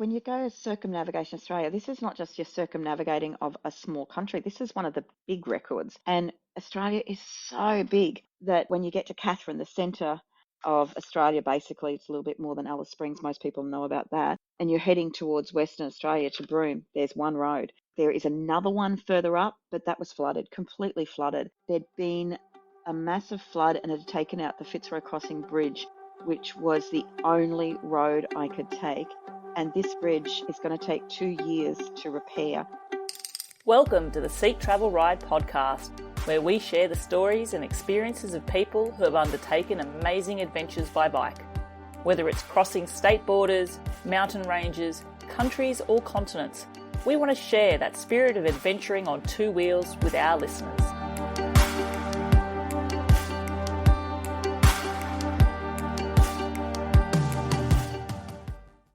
when you go circumnavigation Australia, this is not just your circumnavigating of a small country. This is one of the big records. And Australia is so big that when you get to Katherine, the centre of Australia, basically, it's a little bit more than Alice Springs. Most people know about that. And you're heading towards Western Australia to Broome. There's one road. There is another one further up, but that was flooded, completely flooded. There'd been a massive flood and it had taken out the Fitzroy Crossing Bridge, which was the only road I could take. And this bridge is going to take 2 years to repair. Welcome to the Seek Travel Ride podcast, where we share the stories and experiences of people who have undertaken amazing adventures by bike. Whether it's crossing state borders, mountain ranges, countries or continents, we want to share that spirit of adventuring on two wheels with our listeners.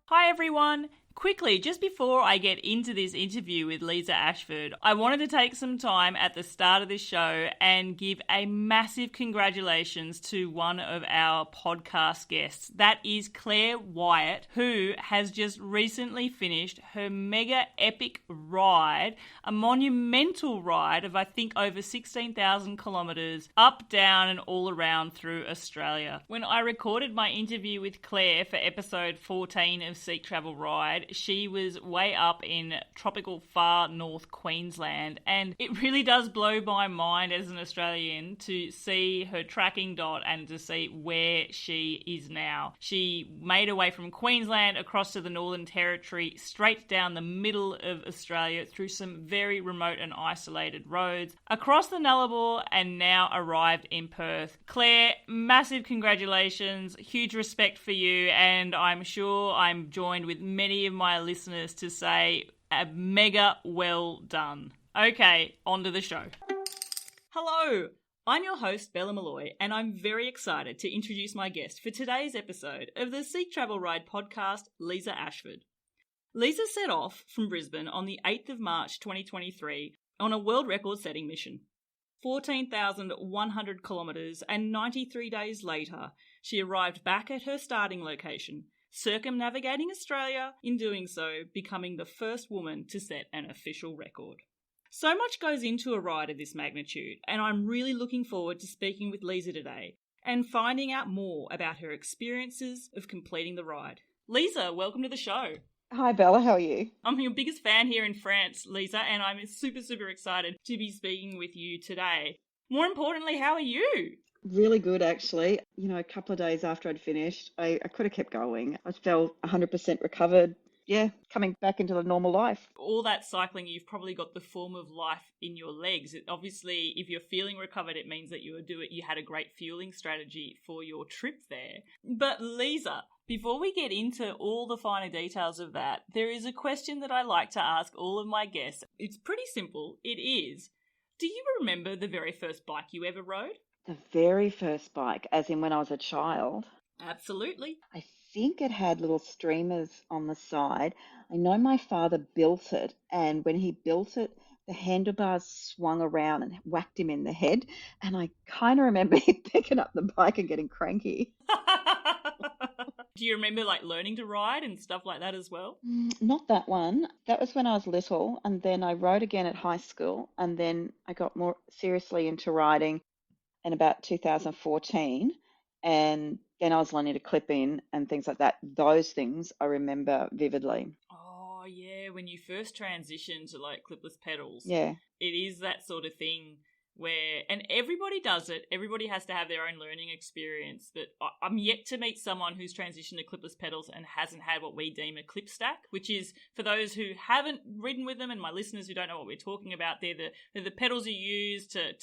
Hi everyone! Quickly, just before I get into this interview with Lesa Ashford, I wanted to take some time at the start of this show and give a massive congratulations to one of our podcast guests. That is Claire Wyatt, who has just recently finished her mega epic ride, a monumental ride of I think over 16,000 kilometres up, down and all around through Australia. When I recorded my interview with Claire for episode 14 of Seek Travel Ride, she was way up in tropical far north Queensland, and it really does blow my mind as an Australian to see her tracking dot and to see where she is now. She made her way from Queensland across to the Northern Territory, straight down the middle of Australia through some very remote and isolated roads, across the Nullarbor, and now arrived in Perth. Claire, massive congratulations, huge respect for you, and I'm sure I'm joined with many of my listeners to say a mega well done. Okay, on to the show. Hello, I'm your host Bella Malloy, and I'm very excited to introduce my guest for today's episode of the Seek Travel Ride podcast, Lesa Ashford. Lesa set off from Brisbane on the 8th of March 2023 on a world record setting mission. 14,100 kilometres and 93 days later, she arrived back at her starting location, circumnavigating Australia, in doing so becoming the first woman to set an official record. So much goes into a ride of this magnitude, and I'm really looking forward to speaking with Lesa today and finding out more about her experiences of completing the ride. Lesa, welcome to the show. Hi Bella, how are you? I'm your biggest fan here in France, Lesa, and I'm super excited to be speaking with you today. More importantly, how are you? Really good, actually. You know, a couple of days after I'd finished, I could have kept going. I felt 100% recovered. Yeah, coming back into the normal life. All that cycling, you've probably got the form of life in your legs. Obviously, if you're feeling recovered, it means that you had a great fueling strategy for your trip there. But Lesa, before we get into all the finer details of that, there is a question that I like to ask all of my guests. It's pretty simple. It is, do you remember the very first bike you ever rode? The very first bike, as in when I was a child. Absolutely. I think it had little streamers on the side. I know my father built it, and when he built it, the handlebars swung around and whacked him in the head. And I kind of remember him picking up the bike and getting cranky. Do you remember learning to ride and stuff like that as well? Not that one. That was when I was little, and then I rode again at high school, and then I got more seriously into riding in about 2014, and then I was learning to clip in and things like that. Those things I remember vividly. Oh yeah, when you first transition to clipless pedals. Yeah. It is that sort of thing where, and everybody does it, everybody has to have their own learning experience, but I'm yet to meet someone who's transitioned to clipless pedals and hasn't had what we deem a clip stack, which is, for those who haven't ridden with them and my listeners who don't know what we're talking about, they're the pedals you use to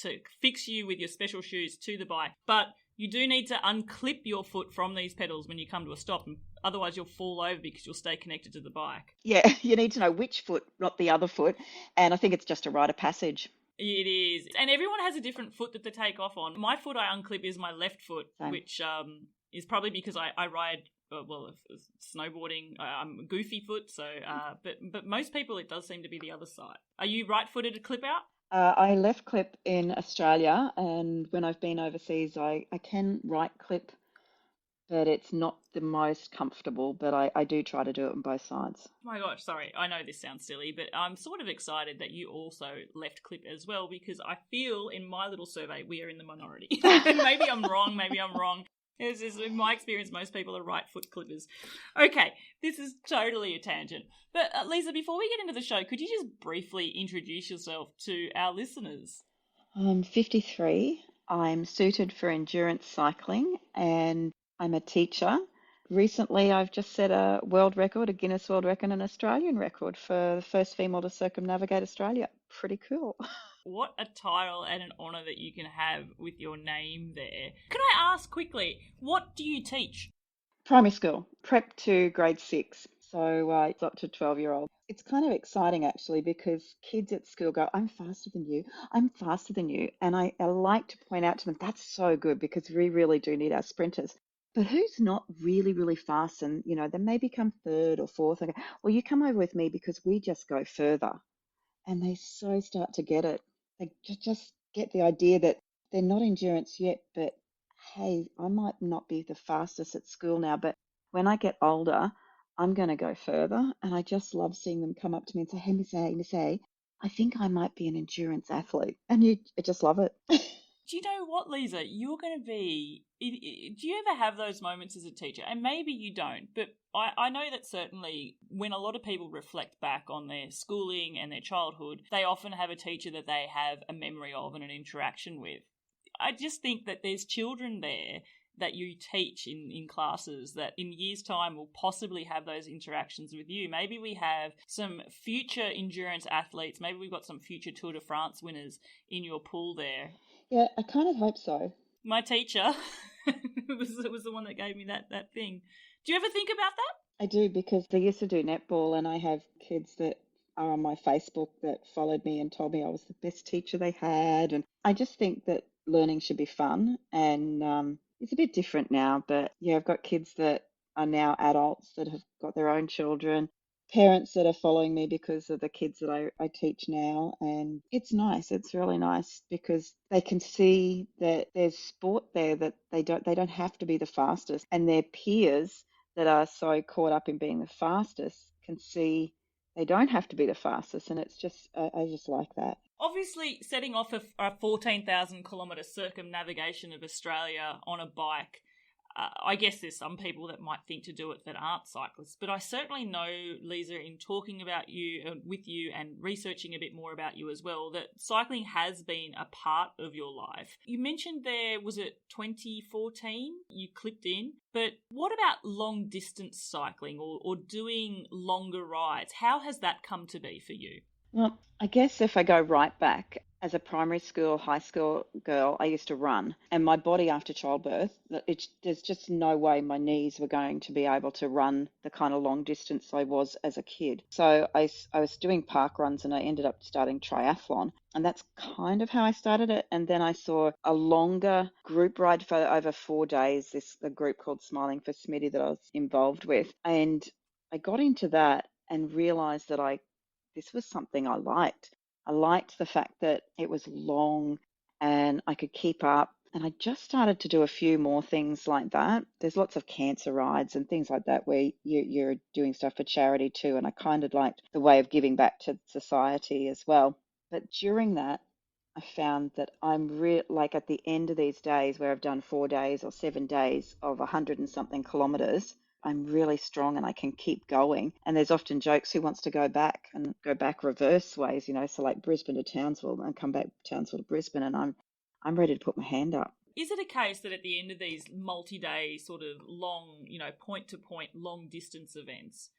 fix you with your special shoes to the bike. But you do need to unclip your foot from these pedals when you come to a stop, and otherwise you'll fall over because you'll stay connected to the bike. Yeah, you need to know which foot, not the other foot, and I think it's just a rite of passage. It is. And everyone has a different foot that they take off on. My foot I unclip is my left foot, Same. which is probably because I ride, snowboarding. I'm a goofy foot, so but most people it does seem to be the other side. Are you right-footed to clip out? I left clip in Australia, and when I've been overseas, I can right clip but it's not the most comfortable, but I do try to do it on both sides. Oh my gosh, sorry, I know this sounds silly, but I'm sort of excited that you also left clip as well, because I feel in my little survey we are in the minority. Maybe I'm wrong, maybe I'm wrong. It's just, in my experience, most people are right foot clippers. Okay, this is totally a tangent. But Lesa, before we get into the show, could you just briefly introduce yourself to our listeners? I'm 53. I'm suited for endurance cycling and I'm a teacher. Recently, I've just set a world record, a Guinness World Record, and an Australian record for the first female to circumnavigate Australia. Pretty cool. What a title and an honour that you can have with your name there. Can I ask quickly, what do you teach? Primary school, prep to grade 6. So it's up to 12-year-old. It's kind of exciting actually because kids at school go, I'm faster than you. I'm faster than you. And I like to point out to them, that's so good because we really do need our sprinters. But who's not really, really fast and, they may become third or fourth and go, well, you come over with me because we just go further. And they so start to get it. They just get the idea that they're not endurance yet, but hey, I might not be the fastest at school now, but when I get older, I'm going to go further. And I just love seeing them come up to me and say, hey, Miss A, I think I might be an endurance athlete. And I just love it. Do you know what, Lesa? You're going to be. Do you ever have those moments as a teacher? And maybe you don't, but I know that certainly when a lot of people reflect back on their schooling and their childhood, they often have a teacher that they have a memory of and an interaction with. I just think that there's children there that you teach in classes that in years' time will possibly have those interactions with you. Maybe we have some future endurance athletes. Maybe we've got some future Tour de France winners in your pool there. Yeah, I kind of hope so. My teacher was the one that gave me that thing. Do you ever think about that? I do because they used to do netball and I have kids that are on my Facebook that followed me and told me I was the best teacher they had. And I just think that learning should be fun and it's a bit different now. But yeah, I've got kids that are now adults that have got their own children, parents that are following me because of the kids that I teach now. And it's nice. It's really nice because they can see that there's sport there that they don't have to be the fastest and their peers that are so caught up in being the fastest can see they don't have to be the fastest, and it's just I just like that. Obviously, setting off a 14,000 kilometre circumnavigation of Australia on a bike, I guess there's some people that might think to do it that aren't cyclists, but I certainly know, Lesa, in talking about you with you and researching a bit more about you as well, that cycling has been a part of your life. You mentioned there, was it 2014 you clipped in, but what about long distance cycling or doing longer rides? How has that come to be for you? Well, I guess if I go right back, as a primary school, high school girl, I used to run. And my body after childbirth, there's just no way my knees were going to be able to run the kind of long distance I was as a kid. So I was doing park runs and I ended up starting triathlon. And that's kind of how I started it. And then I saw a longer group ride for over 4 days, a group called Smiling for Smitty that I was involved with. And I got into that and realized that this was something I liked. I liked the fact that it was long and I could keep up. And I just started to do a few more things like that. There's lots of cancer rides and things like that where you're doing stuff for charity too. And I kind of liked the way of giving back to society as well. But during that, I found that I'm like at the end of these days where I've done 4 days or 7 days of 100 and something kilometers, I'm really strong and I can keep going. And there's often jokes who wants to go back and go back reverse ways, so like Brisbane to Townsville and come back Townsville to Brisbane, and I'm ready to put my hand up. Is it a case that at the end of these multi-day sort of long, point-to-point long distance events,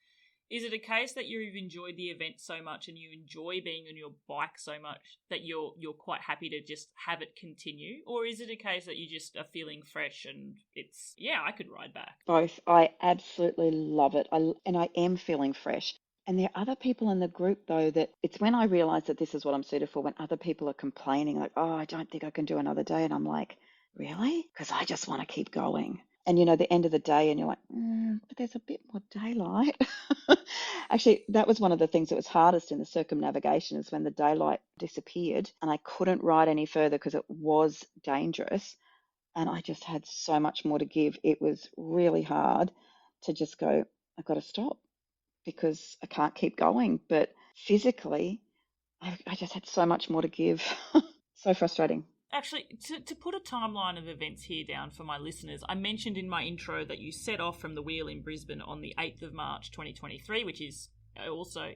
is it a case that you've enjoyed the event so much and you enjoy being on your bike so much that you're quite happy to just have it continue? Or is it a case that you just are feeling fresh and I could ride back? Both. I absolutely love it. And I am feeling fresh. And there are other people in the group, though, that it's when I realize that this is what I'm suited for, when other people are complaining, like, oh, I don't think I can do another day. And I'm like, really? Because I just want to keep going. And, the end of the day, and you're like, but there's a bit more daylight. Actually, that was one of the things that was hardest in the circumnavigation is when the daylight disappeared and I couldn't ride any further because it was dangerous. and I just had so much more to give. It was really hard to just go, I've got to stop because I can't keep going. But physically, I just had so much more to give. So frustrating. Actually, to put a timeline of events here down for my listeners, I mentioned in my intro that you set off from the wheel in Brisbane on the 8th of March 2023, which is also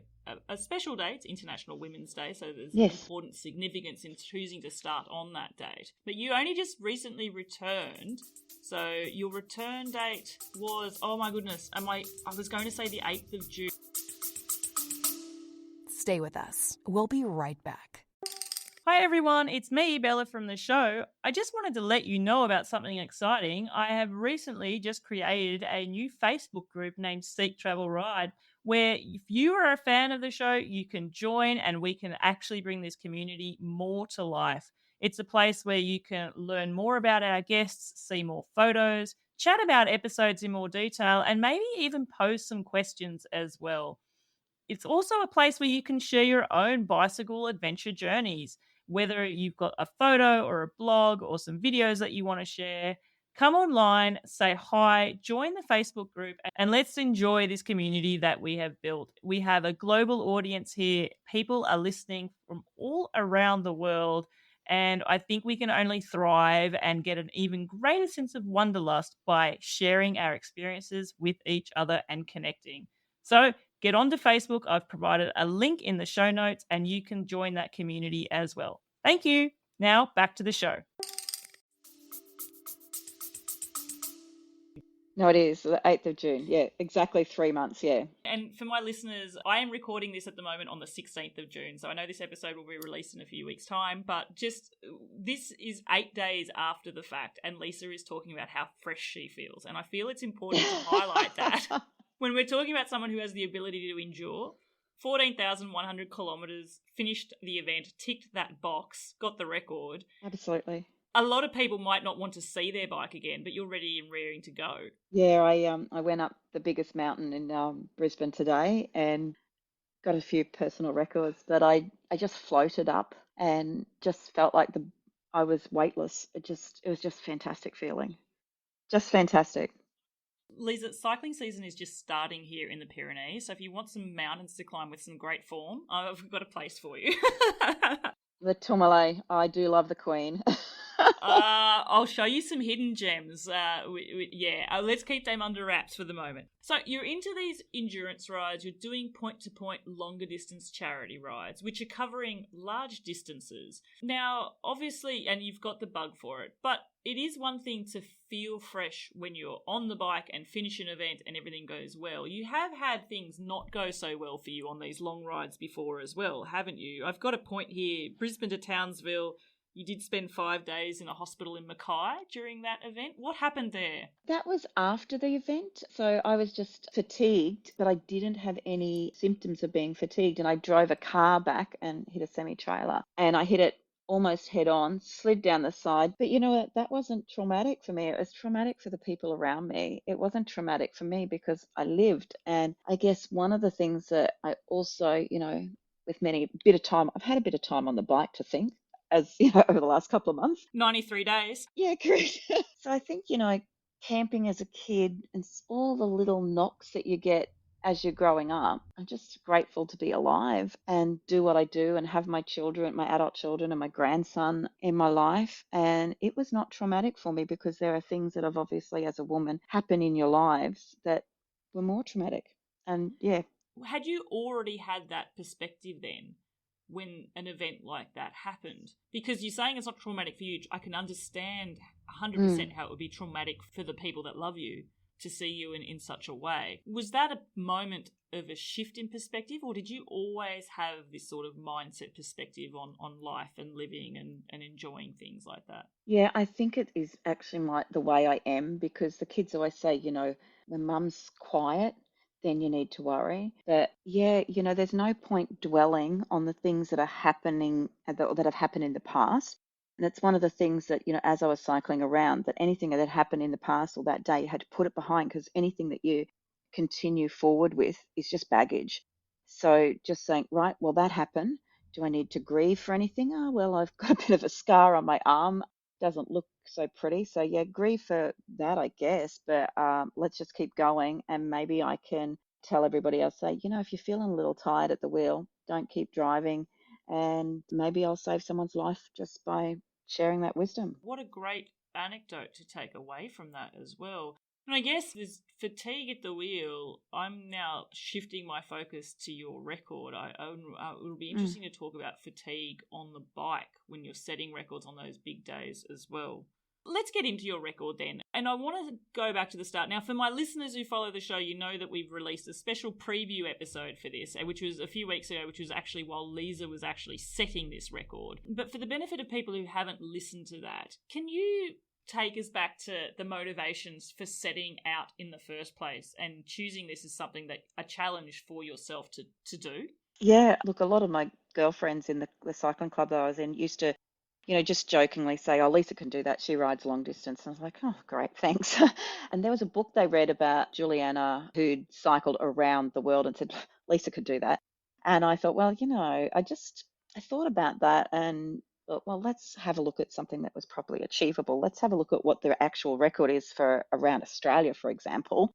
a special day. It's International Women's Day, so there's an Yes. important significance in choosing to start on that date. But you only just recently returned, so your return date was, oh my goodness, I was going to say the 8th of June. Stay with us. We'll be right back. Hi everyone, it's me, Bella from the show. I just wanted to let you know about something exciting. I have recently just created a new Facebook group named Seek Travel Ride, where if you are a fan of the show, you can join and we can actually bring this community more to life. It's a place where you can learn more about our guests, see more photos, chat about episodes in more detail, and maybe even pose some questions as well. It's also a place where you can share your own bicycle adventure journeys. Whether you've got a photo or a blog or some videos that you want to share, come online, say hi, join the Facebook group, and let's enjoy this community that we have built. We have a global audience here. People are listening from all around the world, and I think we can only thrive and get an even greater sense of wanderlust by sharing our experiences with each other and connecting. So get onto Facebook. I've provided a link in the show notes and you can join that community as well. Thank you. Now back to the show. No, it is the 8th of June. Yeah, exactly 3 months. Yeah. And for my listeners, I am recording this at the moment on the 16th of June. So I know this episode will be released in a few weeks' time, but just this is 8 days after the fact. And Lesa is talking about how fresh she feels. And I feel it's important to highlight that when we're talking about someone who has the ability to endure 14,100 kilometres, finished the event, ticked that box, got the record. Absolutely. A lot of people might not want to see their bike again, but you're ready and raring to go. Yeah, I went up the biggest mountain in Brisbane today and got a few personal records, but I just floated up and just felt like I was weightless. It was just fantastic feeling. Just fantastic. Lesa, cycling season is just starting here in the Pyrenees, so if you want some mountains to climb with some great form, I've got a place for you. The Tourmalet, I do love the Queen. I'll show you some hidden gems. Let's keep them under wraps for the moment. So you're into these endurance rides. You're doing point-to-point longer distance charity rides, which are covering large distances. Now, obviously, and you've got the bug for it, but it is one thing to feel fresh when you're on the bike and finish an event and everything goes well. You have had things not go so well for you on these long rides before as well, haven't you? I've got a point here, Brisbane to Townsville. You did spend 5 days in a hospital in Mackay during that event. What happened there? That was after the event. So I was just fatigued, but I didn't have any symptoms of being fatigued. And I drove a car back and hit a semi-trailer. And I hit it almost head on, slid down the side. But you know what? That wasn't traumatic for me. It was traumatic for the people around me. It wasn't traumatic for me because I lived. And I guess one of the things that I also, with I've had a bit of time on the bike to think, as you know, over the last couple of months. 93 days. Yeah, correct. So I think, camping as a kid and all the little knocks that you get as you're growing up, I'm just grateful to be alive and do what I do and have my children, my adult children and my grandson in my life. And it was not traumatic for me because there are things that have obviously, as a woman, happen in your lives that were more traumatic. And yeah. Had you already had that perspective then when an event like that happened? Because you're saying it's not traumatic for you. I can understand 100% how it would be traumatic for the people that love you to see you in such a way. Was that a moment of a shift in perspective, or did you always have this sort of mindset perspective on life and living and enjoying things like that? Yeah, I think it is actually the way I am, because the kids always say, when mum's quiet, then you need to worry. But yeah, there's no point dwelling on the things that are happening that have happened in the past. And it's one of the things that, as I was cycling around, that anything that happened in the past or that day, you had to put it behind, because anything that you continue forward with is just baggage. So just saying, right, well, that happened. Do I need to grieve for anything? Oh, well, I've got a bit of a scar on my arm. Doesn't look so pretty. So yeah, grieve for that, I guess. But let's just keep going, and maybe I can tell everybody else, say, if you're feeling a little tired at the wheel, don't keep driving, and maybe I'll save someone's life just by sharing that wisdom. What a great anecdote to take away from that as well. And I guess there's fatigue at the wheel. I'm now shifting my focus to your record. It would be interesting to talk about fatigue on the bike when you're setting records on those big days as well. Let's get into your record then. And I want to go back to the start. Now, for my listeners who follow the show, you know that we've released a special preview episode for this, which was a few weeks ago, which was actually while Lesa was actually setting this record. But for the benefit of people who haven't listened to that, can you take us back to the motivations for setting out in the first place and choosing this as something that a challenge for yourself to do? Yeah, look, a lot of my girlfriends in the cycling club that I was in used to just jokingly say, oh, Lesa can do that. She rides long distance. And I was like, oh, great, thanks. And there was a book they read about Juliana who'd cycled around the world and said, Lesa could do that. And I thought, well, I thought about that and thought, well, let's have a look at something that was probably achievable. Let's have a look at what the actual record is for around Australia, for example.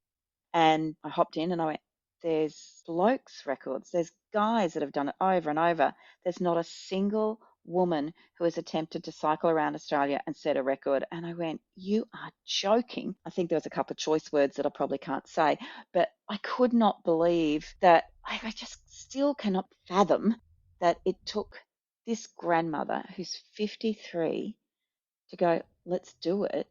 And I hopped in and I went, there's blokes records. There's guys that have done it over and over. There's not a single woman who has attempted to cycle around Australia and set a record. And I went, you are joking. I think there was a couple of choice words that I probably can't say, but I could not believe that. I just still cannot fathom that it took this grandmother who's 53 to go, let's do it.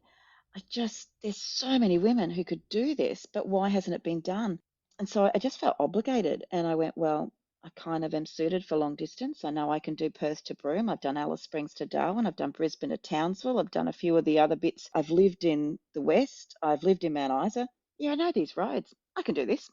There's so many women who could do this, but why hasn't it been done? And so I just felt obligated. And I went, well, I kind of am suited for long distance. I know I can do Perth to Broome. I've done Alice Springs to Darwin. I've done Brisbane to Townsville. I've done a few of the other bits. I've lived in the West. I've lived in Mount Isa. Yeah, I know these roads. I can do this.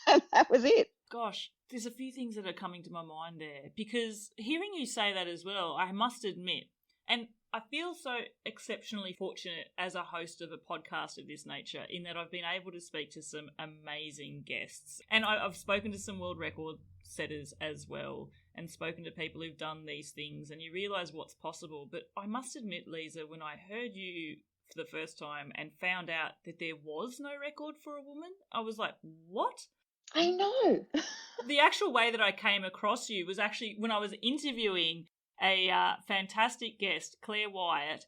And that was it. Gosh, there's a few things that are coming to my mind there, because hearing you say that as well, I must admit, and I feel so exceptionally fortunate as a host of a podcast of this nature in that I've been able to speak to some amazing guests. And I've spoken to some world record setters as well and spoken to people who've done these things, and you realise what's possible. But I must admit, Lesa, when I heard you for the first time and found out that there was no record for a woman, I was like, what? I know. The actual way that I came across you was actually when I was interviewing a fantastic guest, Claire Wyatt,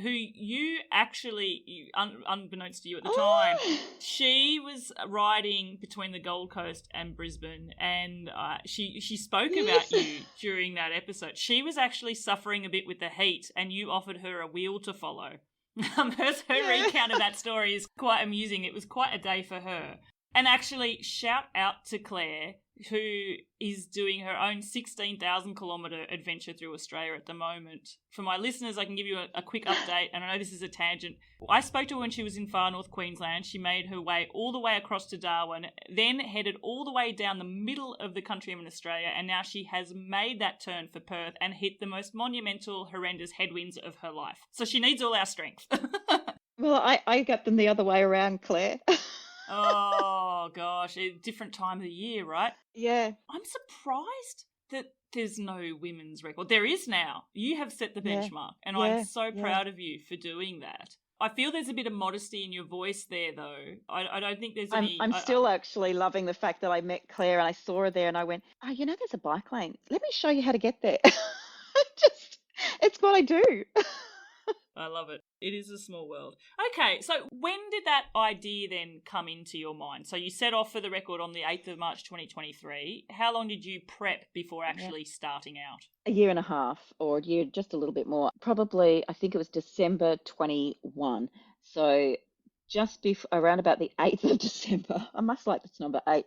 who you actually, unbeknownst to you at the time, she was riding between the Gold Coast and Brisbane, and she spoke about you during that episode. She was actually suffering a bit with the heat, and you offered her a wheel to follow. Her recount of that story is quite amusing. It was quite a day for her. And actually, shout out to Claire, who is doing her own 16,000 kilometre adventure through Australia at the moment. For my listeners, I can give you a quick update, and I know this is a tangent. I spoke to her when she was in far north Queensland. She made her way all the way across to Darwin, then headed all the way down the middle of the country in Australia, and now she has made that turn for Perth and hit the most monumental, horrendous headwinds of her life. So she needs all our strength. Well, I got them the other way around, Claire. Oh, gosh. A different time of the year, right? Yeah. I'm surprised that there's no women's record. There is now. You have set the benchmark, and I'm so proud of you for doing that. I feel there's a bit of modesty in your voice there, though. I don't think there's any... I'm still actually loving the fact that I met Claire and I saw her there and I went, oh, there's a bike lane. Let me show you how to get there. It's what I do. I love it. It is a small world. Okay, so when did that idea then come into your mind? So you set off for the record on the 8th of March 2023. How long did you prep before actually starting out? A year and a half, or a year, just a little bit more. Probably, I think it was December 21. So just around about the 8th of December. I must like this number 8.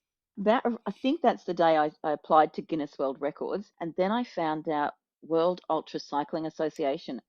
I think that's the day I applied to Guinness World Records. And then I found out World Ultra Cycling Association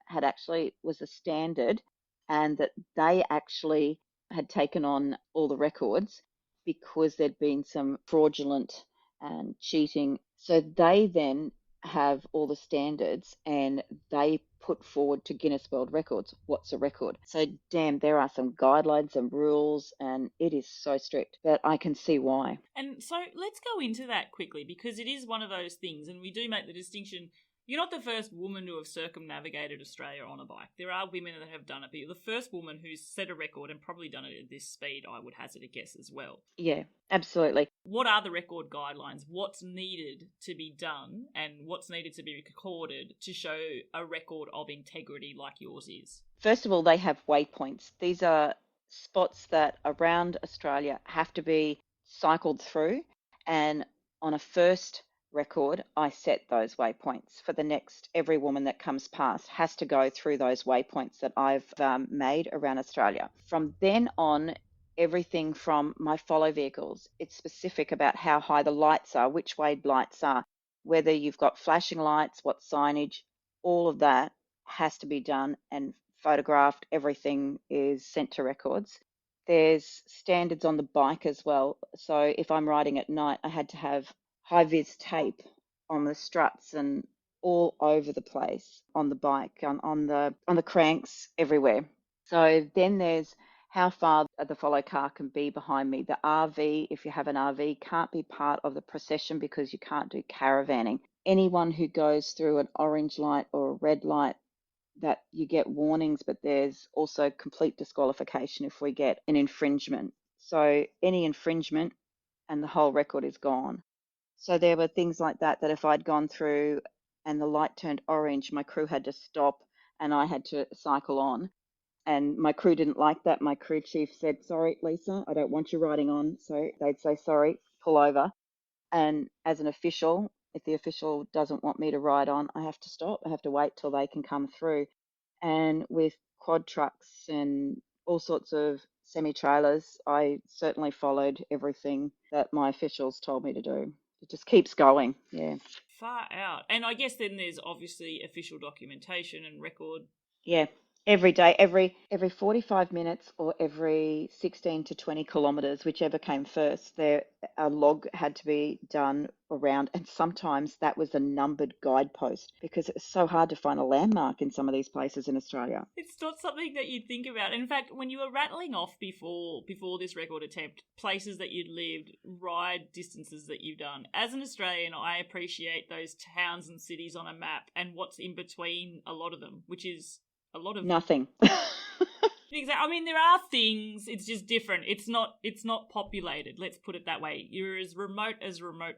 was a standard, and that they actually had taken on all the records because there'd been some fraudulent and cheating. So they then have all the standards and they put forward to Guinness World Records what's a record. So damn, there are some guidelines and rules, and it is so strict, but I can see why. And so let's go into that quickly, because it is one of those things, and we do make the distinction. You're not the first woman to have circumnavigated Australia on a bike. There are women that have done it, but you're the first woman who's set a record and probably done it at this speed, I would hazard a guess as well. Yeah, absolutely. What are the record guidelines? What's needed to be done and what's needed to be recorded to show a record of integrity like yours is? First of all, they have waypoints. These are spots that around Australia have to be cycled through. And on a first record, I set those waypoints for the next, every woman that comes past has to go through those waypoints that I've made around Australia. From then on, everything from my follow vehicles, it's specific about how high the lights are, which way lights are, whether you've got flashing lights, what signage, all of that has to be done and photographed. Everything is sent to records. There's standards on the bike as well. So if I'm riding at night, I had to have high vis tape on the struts and all over the place on the bike, on the cranks, everywhere. So then there's how far the follow car can be behind me. The RV, if you have an RV, can't be part of the procession because you can't do caravanning. Anyone who goes through an orange light or a red light, that you get warnings, but there's also complete disqualification if we get an infringement. So any infringement and the whole record is gone. So there were things like that if I'd gone through and the light turned orange, my crew had to stop and I had to cycle on. And my crew didn't like that. My crew chief said, "Sorry, Lesa, I don't want you riding on." So they'd say, "Sorry, pull over." And as an official, if the official doesn't want me to ride on, I have to stop. I have to wait till they can come through. And with quad trucks and all sorts of semi-trailers, I certainly followed everything that my officials told me to do. It just keeps going. Yeah. Far out. And I guess then there's obviously official documentation and record. Yeah. Every day, every 45 minutes or every 16 to 20 kilometres, whichever came first, there a log had to be done around, and sometimes that was a numbered guidepost because it's so hard to find a landmark in some of these places in Australia. It's not something that you'd think about. In fact, when you were rattling off before this record attempt, places that you'd lived, ride distances that you've done, as an Australian, I appreciate those towns and cities on a map and what's in between a lot of them, which is a lot of nothing. Exactly. I mean, there are things. It's just different. It's not populated. Let's put it that way. You're as remote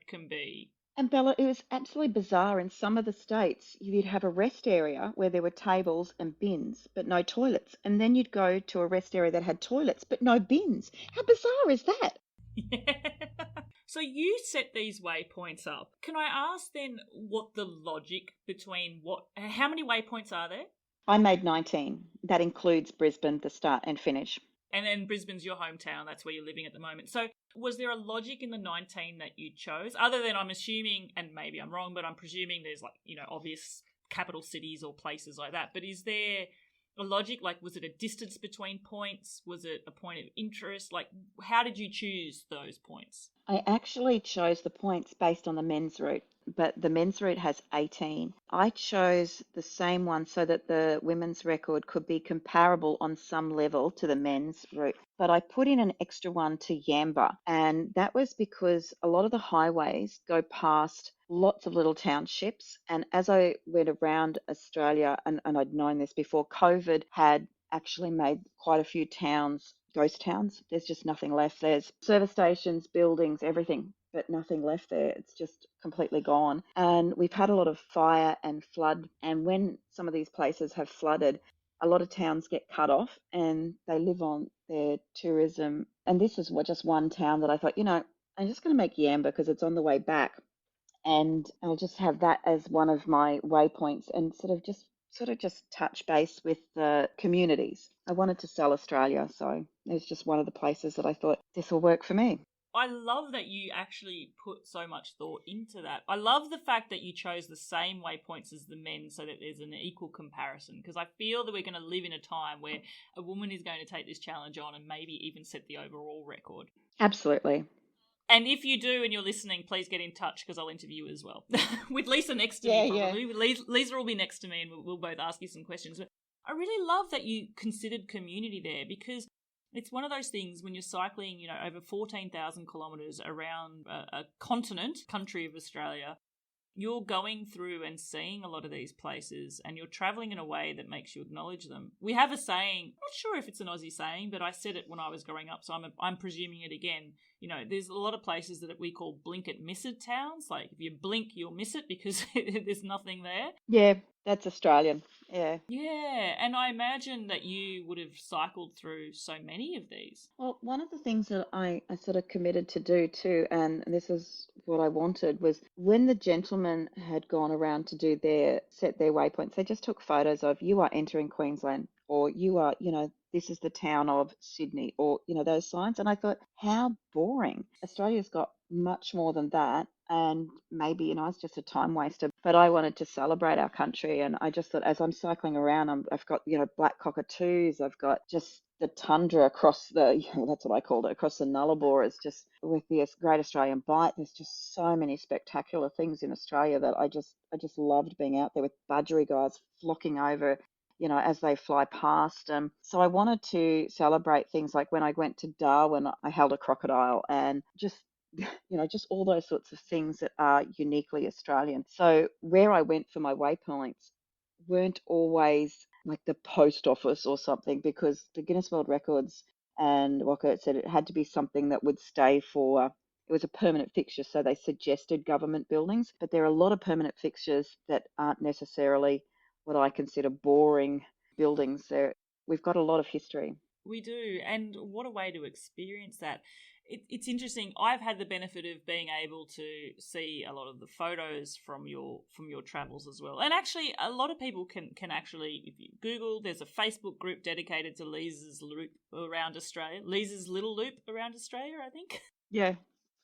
can be. And Bella, it was absolutely bizarre. In some of the states, you'd have a rest area where there were tables and bins, but no toilets. And then you'd go to a rest area that had toilets, but no bins. How bizarre is that? Yeah. So you set these waypoints up. Can I ask then what the logic between how many waypoints are there? I made 19. That includes Brisbane, the start and finish. And then Brisbane's your hometown. That's where you're living at the moment. So was there a logic in the 19 that you chose? Other than, I'm assuming, and maybe I'm wrong, but I'm presuming there's obvious capital cities or places like that. But is there a logic? Like, was it a distance between points? Was it a point of interest? Like, how did you choose those points? I actually chose the points based on the men's route, but the men's route has 18. I chose the same one so that the women's record could be comparable on some level to the men's route. But I put in an extra one to Yamba, and that was because a lot of the highways go past lots of little townships. And as I went around Australia, and I'd known this before, COVID had actually made quite a few towns ghost towns. There's just nothing left. There's service stations, buildings, everything, but nothing left there. It's just completely gone. And we've had a lot of fire and flood. And when some of these places have flooded, a lot of towns get cut off and they live on their tourism. And this is just one town that I thought, I'm just going to make Yamba because it's on the way back. And I'll just have that as one of my waypoints and sort of just touch base with the communities. I wanted to sell Australia, so it's just one of the places that I thought this will work for me. I love that you actually put so much thought into that. I love the fact that you chose the same waypoints as the men so that there's an equal comparison, because I feel that we're going to live in a time where a woman is going to take this challenge on and maybe even set the overall record. Absolutely. And if you do and you're listening, please get in touch because I'll interview you as well. With Lesa next to me, probably. Yeah. Lesa will be next to me and we'll both ask you some questions. But I really love that you considered community there, because it's one of those things when you're cycling, over 14,000 kilometres around a country of Australia. you're going through and seeing a lot of these places and you're traveling in a way that makes you acknowledge them. We have a saying, I'm not sure if it's an Aussie saying, but I said it when I was growing up, so I'm presuming it again. You know, there's a lot of places that we call blink it, miss it towns. Like if you blink, you'll miss it because there's nothing there. Yeah, that's Australian. Yeah. Yeah, and I imagine that you would have cycled through so many of these. Well, one of the things that I sort of committed to do too, and this is what I wanted, was when the gentlemen had gone around to do set their waypoints, they just took photos of you are entering Queensland, or you are, this is the town of Sydney, or, those signs. And I thought, how boring. Australia's got much more than that. And maybe, it's just a time waster, but I wanted to celebrate our country. And I just thought, as I'm cycling around, I've got, black cockatoos, I've got just the tundra across that's what I called it, across the Nullarbor. It's just with the Great Australian Bight. There's just so many spectacular things in Australia that I just loved being out there with budgerigars flocking over, as they fly past. So I wanted to celebrate things like when I went to Darwin, I held a crocodile and just just all those sorts of things that are uniquely Australian. So where I went for my waypoints weren't always like the post office or something, because the Guinness World Records and Walker said it had to be something that would stay it was a permanent fixture. So they suggested government buildings, but there are a lot of permanent fixtures that aren't necessarily what I consider boring buildings. We've got a lot of history. We do, and what a way to experience that. It's interesting. I've had the benefit of being able to see a lot of the photos from your travels as well. And actually, a lot of people can actually, if you Google, there's a Facebook group dedicated to Lesa's loop around Australia. Lesa's little loop around Australia, I think. Yeah,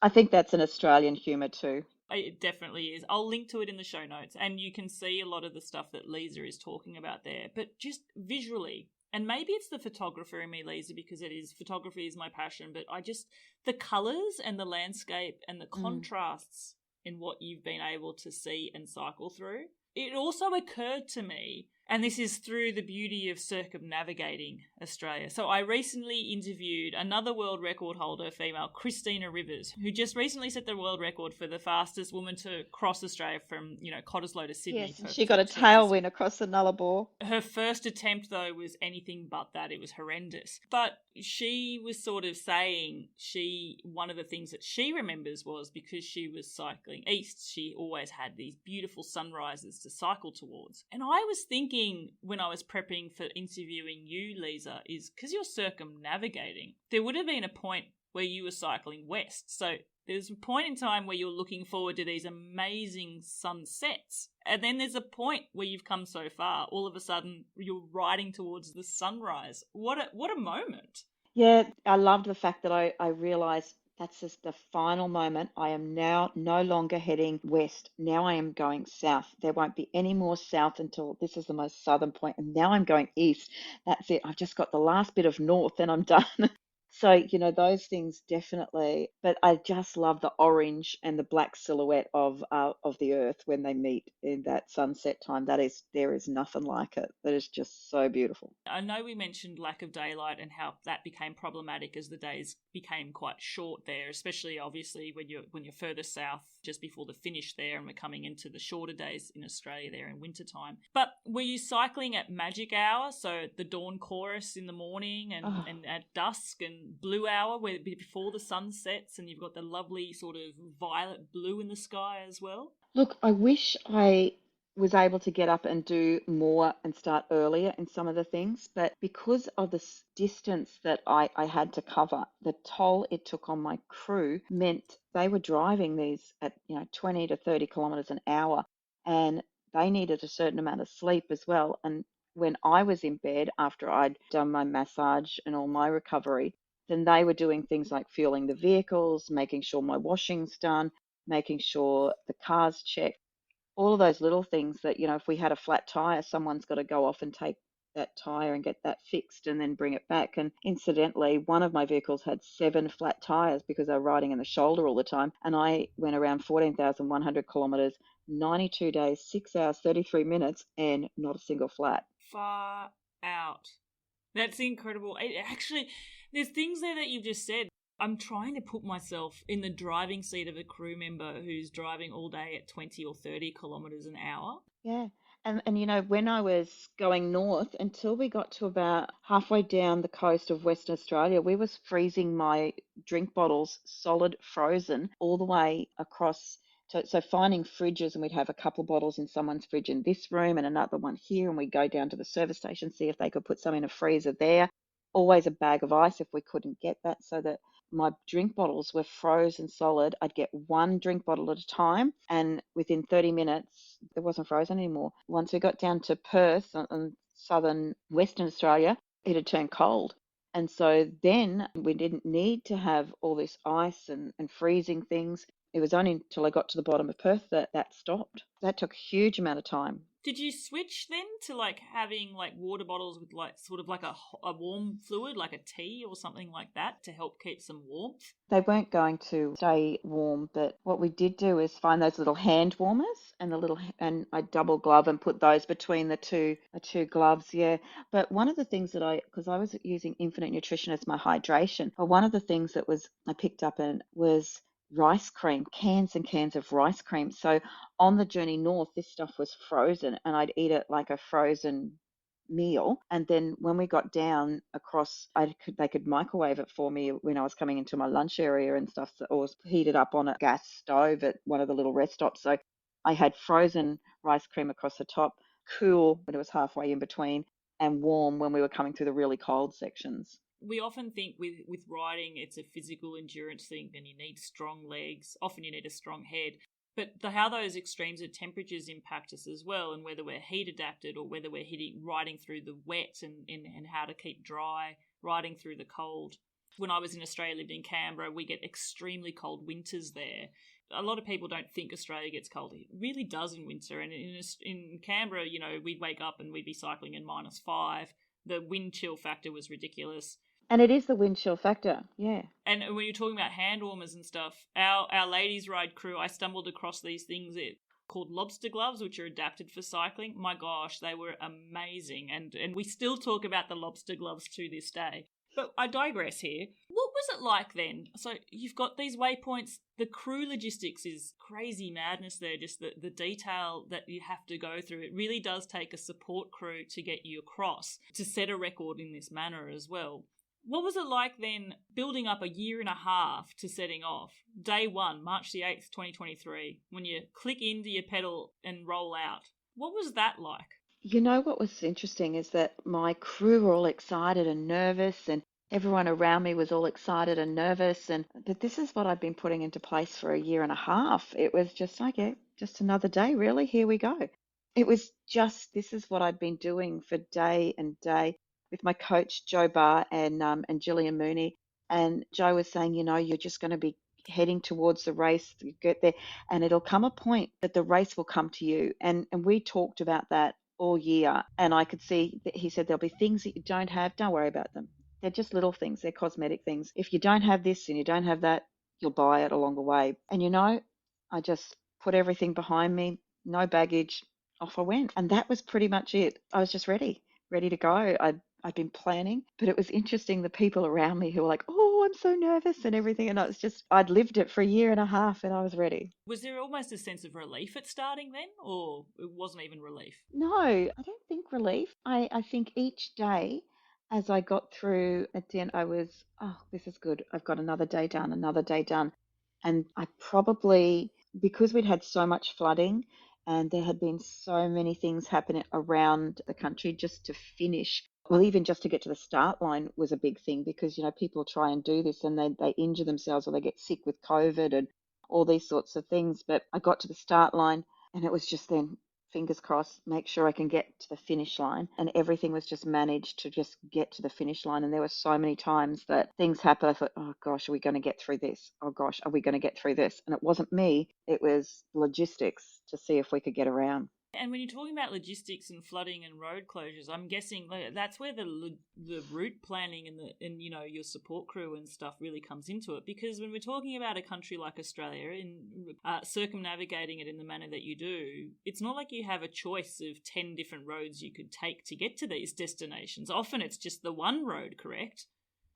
I think that's an Australian humour too. It definitely is. I'll link to it in the show notes, and you can see a lot of the stuff that Lesa is talking about there. But just visually, and maybe it's the photographer in me, Lesa, because photography is my passion, but the colours and the landscape and the contrasts in what you've been able to see and cycle through. It also occurred to me, and this is through the beauty of circumnavigating Australia. So I recently interviewed another world record holder, female, Christina Rivers, who just recently set the world record for the fastest woman to cross Australia from, Cottesloe to Sydney. Yes, she got a tailwind across the Nullarbor. Her first attempt, though, was anything but that. It was horrendous. But she was sort of saying one of the things that she remembers was because she was cycling east, she always had these beautiful sunrises to cycle towards. And I was thinking when I was prepping for interviewing you, Lesa, is because you're circumnavigating, there would have been a point where you were cycling west. So there's a point in time where you're looking forward to these amazing sunsets. And then there's a point where you've come so far, all of a sudden you're riding towards the sunrise. What a moment. Yeah, I loved the fact that I realised that's just the final moment. I am now no longer heading west. Now I am going south. There won't be any more south until this is the most southern point. And now I'm going east. That's it. I've just got the last bit of north and I'm done. So, those things definitely, but I just love the orange and the black silhouette of the earth when they meet in that sunset time. There is nothing like it. That is just so beautiful. I know we mentioned lack of daylight and how that became problematic as the days became quite short there, especially obviously when you're further south, just before the finish there, and we're coming into the shorter days in Australia there in wintertime. But were you cycling at magic hour, so the dawn chorus in the morning and at dusk, and blue hour where before the sun sets and you've got the lovely sort of violet blue in the sky as well? Look, I wish I was able to get up and do more and start earlier in some of the things, but because of the distance that I had to cover, the toll it took on my crew meant they were driving these at 20 to 30 kilometers an hour, and they needed a certain amount of sleep as well. And when I was in bed after I'd done my massage and all my recovery, then they were doing things like fueling the vehicles, making sure my washing's done, making sure the car's checked, all of those little things that, if we had a flat tire, someone's got to go off and take that tire and get that fixed and then bring it back. And incidentally, one of my vehicles had 7 flat tires because they were riding in the shoulder all the time. And I went around 14,100 kilometers, 92 days, 6 hours, 33 minutes, and not a single flat. Far out. That's incredible. Actually, there's things there that you've just said. I'm trying to put myself in the driving seat of a crew member who's driving all day at 20 or 30 kilometres an hour. Yeah. And when I was going north, until we got to about halfway down the coast of Western Australia, we was freezing my drink bottles solid frozen all the way across. So finding fridges, and we'd have a couple of bottles in someone's fridge in this room and another one here, and we'd go down to the service station, see if they could put some in a freezer there. Always a bag of ice if we couldn't get that, so that my drink bottles were frozen solid. I'd get one drink bottle at a time, and within 30 minutes, it wasn't frozen anymore. Once we got down to Perth on southern Western Australia, it had turned cold. And so then we didn't need to have all this ice and freezing things. It was only until I got to the bottom of Perth that that stopped. That took a huge amount of time. Did you switch then to like having like water bottles with like sort of like a warm fluid, like a tea or something like that to help keep some warmth? They weren't going to stay warm, but what we did do is find those little hand warmers and and I double glove and put those between the two gloves. Yeah. But one of the things because I was using Infinite Nutrition as my hydration, but one of the things that I picked up and was rice cream, cans and cans of rice cream. So on the journey north, this stuff was frozen, and I'd eat it like a frozen meal. And then when we got down across, they could microwave it for me when I was coming into my lunch area and stuff, or heat it up on a gas stove at one of the little rest stops. So I had frozen rice cream across the top, cool when it was halfway in between, and warm when we were coming through the really cold sections. We often think with riding it's a physical endurance thing and you need strong legs. Often you need a strong head. But how those extremes of temperatures impact us as well, and whether we're heat adapted or whether we're riding through the wet and how to keep dry, riding through the cold. When I was in Australia, lived in Canberra, we get extremely cold winters there. A lot of people don't think Australia gets cold. It really does in winter. And in Canberra, we'd wake up and we'd be cycling in -5. The wind chill factor was ridiculous. And it is the wind chill factor, yeah. And when you're talking about hand warmers and stuff, our ladies ride crew, I stumbled across these things called lobster gloves, which are adapted for cycling. My gosh, they were amazing. And we still talk about the lobster gloves to this day. But I digress here. What was it like then? So you've got these waypoints. The crew logistics is crazy madness there, just the detail that you have to go through. It really does take a support crew to get you across, to set a record in this manner as well. What was it like then, building up a year and a half to setting off? Day 1, March the 8th, 2023, when you click into your pedal and roll out. What was that like? What was interesting is that my crew were all excited and nervous, and everyone around me was all excited and nervous. But this is what I've been putting into place for a year and a half. It was just like, yeah, just another day, really. Here we go. It was just, this is what I'd been doing for day and day with my coach, Joe Barr, and Gillian Mooney. And Joe was saying, you're just going to be heading towards the race. You get there, and it'll come a point that the race will come to you. And we talked about that all year. And I could see that he said there'll be things that you don't have. Don't worry about them. They're just little things. They're cosmetic things. If you don't have this and you don't have that, you'll buy it along the way. And I just put everything behind me, no baggage, off I went. And that was pretty much it. I was just ready to go. I'd been planning, but it was interesting, the people around me who were like, oh, I'm so nervous and everything. And I'd lived it for a year and a half and I was ready. Was there almost a sense of relief at starting then, or it wasn't even relief? No, I don't think relief. I think each day as I got through at the end, I was, oh, this is good. I've got another day done, another day done. And I probably, because we'd had so much flooding and there had been so many things happening around the country, just to finish, well, even just to get to the start line was a big thing, because, people try and do this and they injure themselves or they get sick with COVID and all these sorts of things. But I got to the start line and it was just then, fingers crossed, make sure I can get to the finish line. And everything was just managed to just get to the finish line. And there were so many times that things happened. I thought, oh gosh, are we going to get through this? Oh gosh, are we going to get through this? And it wasn't me, it was logistics to see if we could get around. And when you're talking about logistics and flooding and road closures, I'm guessing that's where the route planning and your support crew and stuff really comes into it. Because when we're talking about a country like Australia and circumnavigating it in the manner that you do, it's not like you have a choice of 10 different roads you could take to get to these destinations. Often it's just the one road, correct?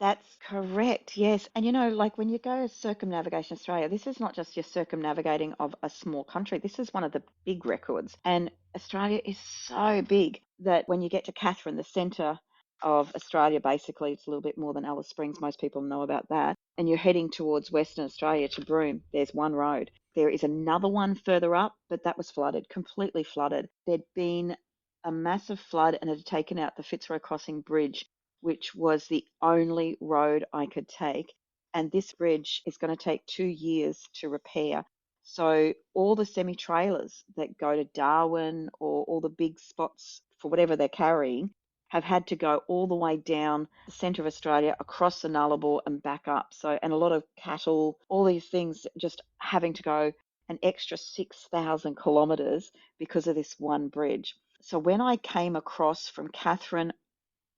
That's correct, yes. And like when you go circumnavigation Australia, this is not just your circumnavigating of a small country. This is one of the big records. And Australia is so big that when you get to Catherine, the centre of Australia, basically, it's a little bit more than Alice Springs. Most people know about that. And you're heading towards Western Australia to Broome. There's one road. There is another one further up, but that was flooded, completely flooded. There'd been a massive flood and it had taken out the Fitzroy Crossing Bridge, which was the only road I could take. And this bridge is going to take 2 years to repair. So all the semi-trailers that go to Darwin or all the big spots for whatever they're carrying have had to go all the way down the centre of Australia, across the Nullarbor and back up. So, and a lot of cattle, all these things just having to go an extra 6,000 kilometres because of this one bridge. So when I came across from Catherine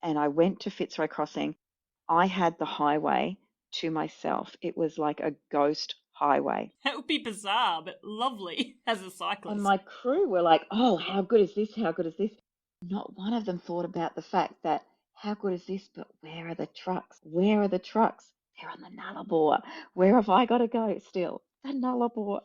and I went to Fitzroy Crossing, I had the highway to myself. It was like a ghost highway. That would be bizarre, but lovely as a And cyclist. my crew were like, oh, how good is this? How good is this? Not one of them thought about the fact that how good is this? But where are the trucks? Where are the trucks? They're on the Nullarbor. Where have I got to go still? The Nullarbor.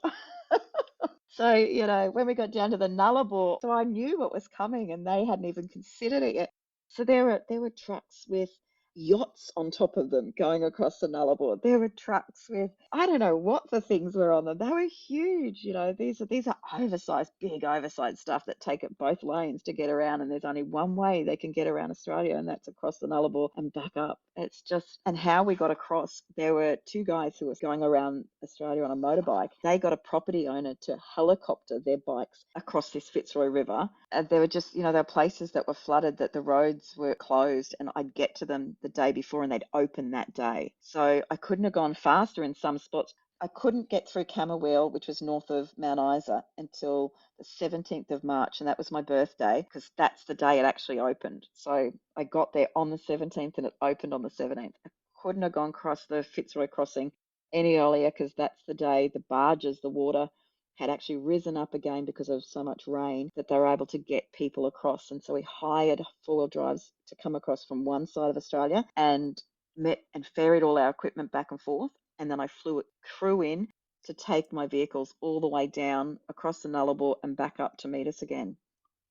So, when we got down to the Nullarbor, so I knew what was coming and they hadn't even considered it yet. So there were trucks with yachts on top of them going across the Nullarbor. There were trucks with I don't know what the things were on them. They were huge. These are oversized, big oversized stuff that take it both lanes to get around, and there's only one way they can get around Australia, and that's across the Nullarbor and back up. It's just and how we got across. There were two guys who were going around Australia on a motorbike. They got a property owner to helicopter their bikes across this Fitzroy River. And there were just, there were places that were flooded that the roads were closed, and I'd get to them the day before and they'd open that day. So I couldn't have gone faster in some spots. I couldn't get through Camberwell, which was north of Mount Isa, until the 17th of March, and that was my birthday because that's the day it actually opened. So I got there on the 17th and it opened on the 17th. I couldn't have gone across the Fitzroy Crossing any earlier because that's the day the barges, the water had actually risen up again because of so much rain that they were able to get people across. And so we hired four-wheel drives to come across from one side of Australia and met and ferried all our equipment back and forth. And then I flew a crew in to take my vehicles all the way down across the Nullarbor and back up to meet us again.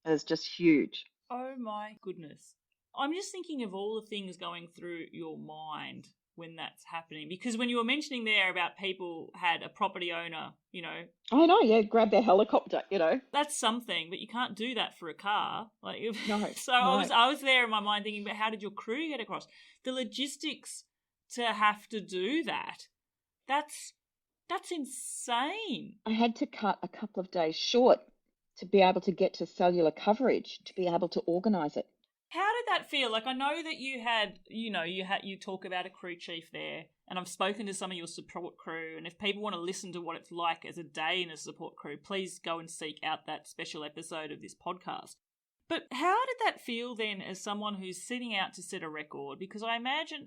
It was just huge. Oh my goodness. I'm just thinking of all the things going through your mind when that's happening. Because when you were mentioning there about people had a property owner, I know, yeah, grab their helicopter, that's something, but you can't do that for a car. Like, No, so no. I was there in my mind thinking, but how did your crew get across? The logistics to have to do that. That's insane. I had to cut a couple of days short to be able to get to cellular coverage, to be able to organise it. How did that feel? Like, I know that you talk about a crew chief there, and I've spoken to some of your support crew, and if people want to listen to what it's like as a day in a support crew, please go and seek out that special episode of this podcast. But how did that feel then as someone who's setting out to set a record? Because I imagine,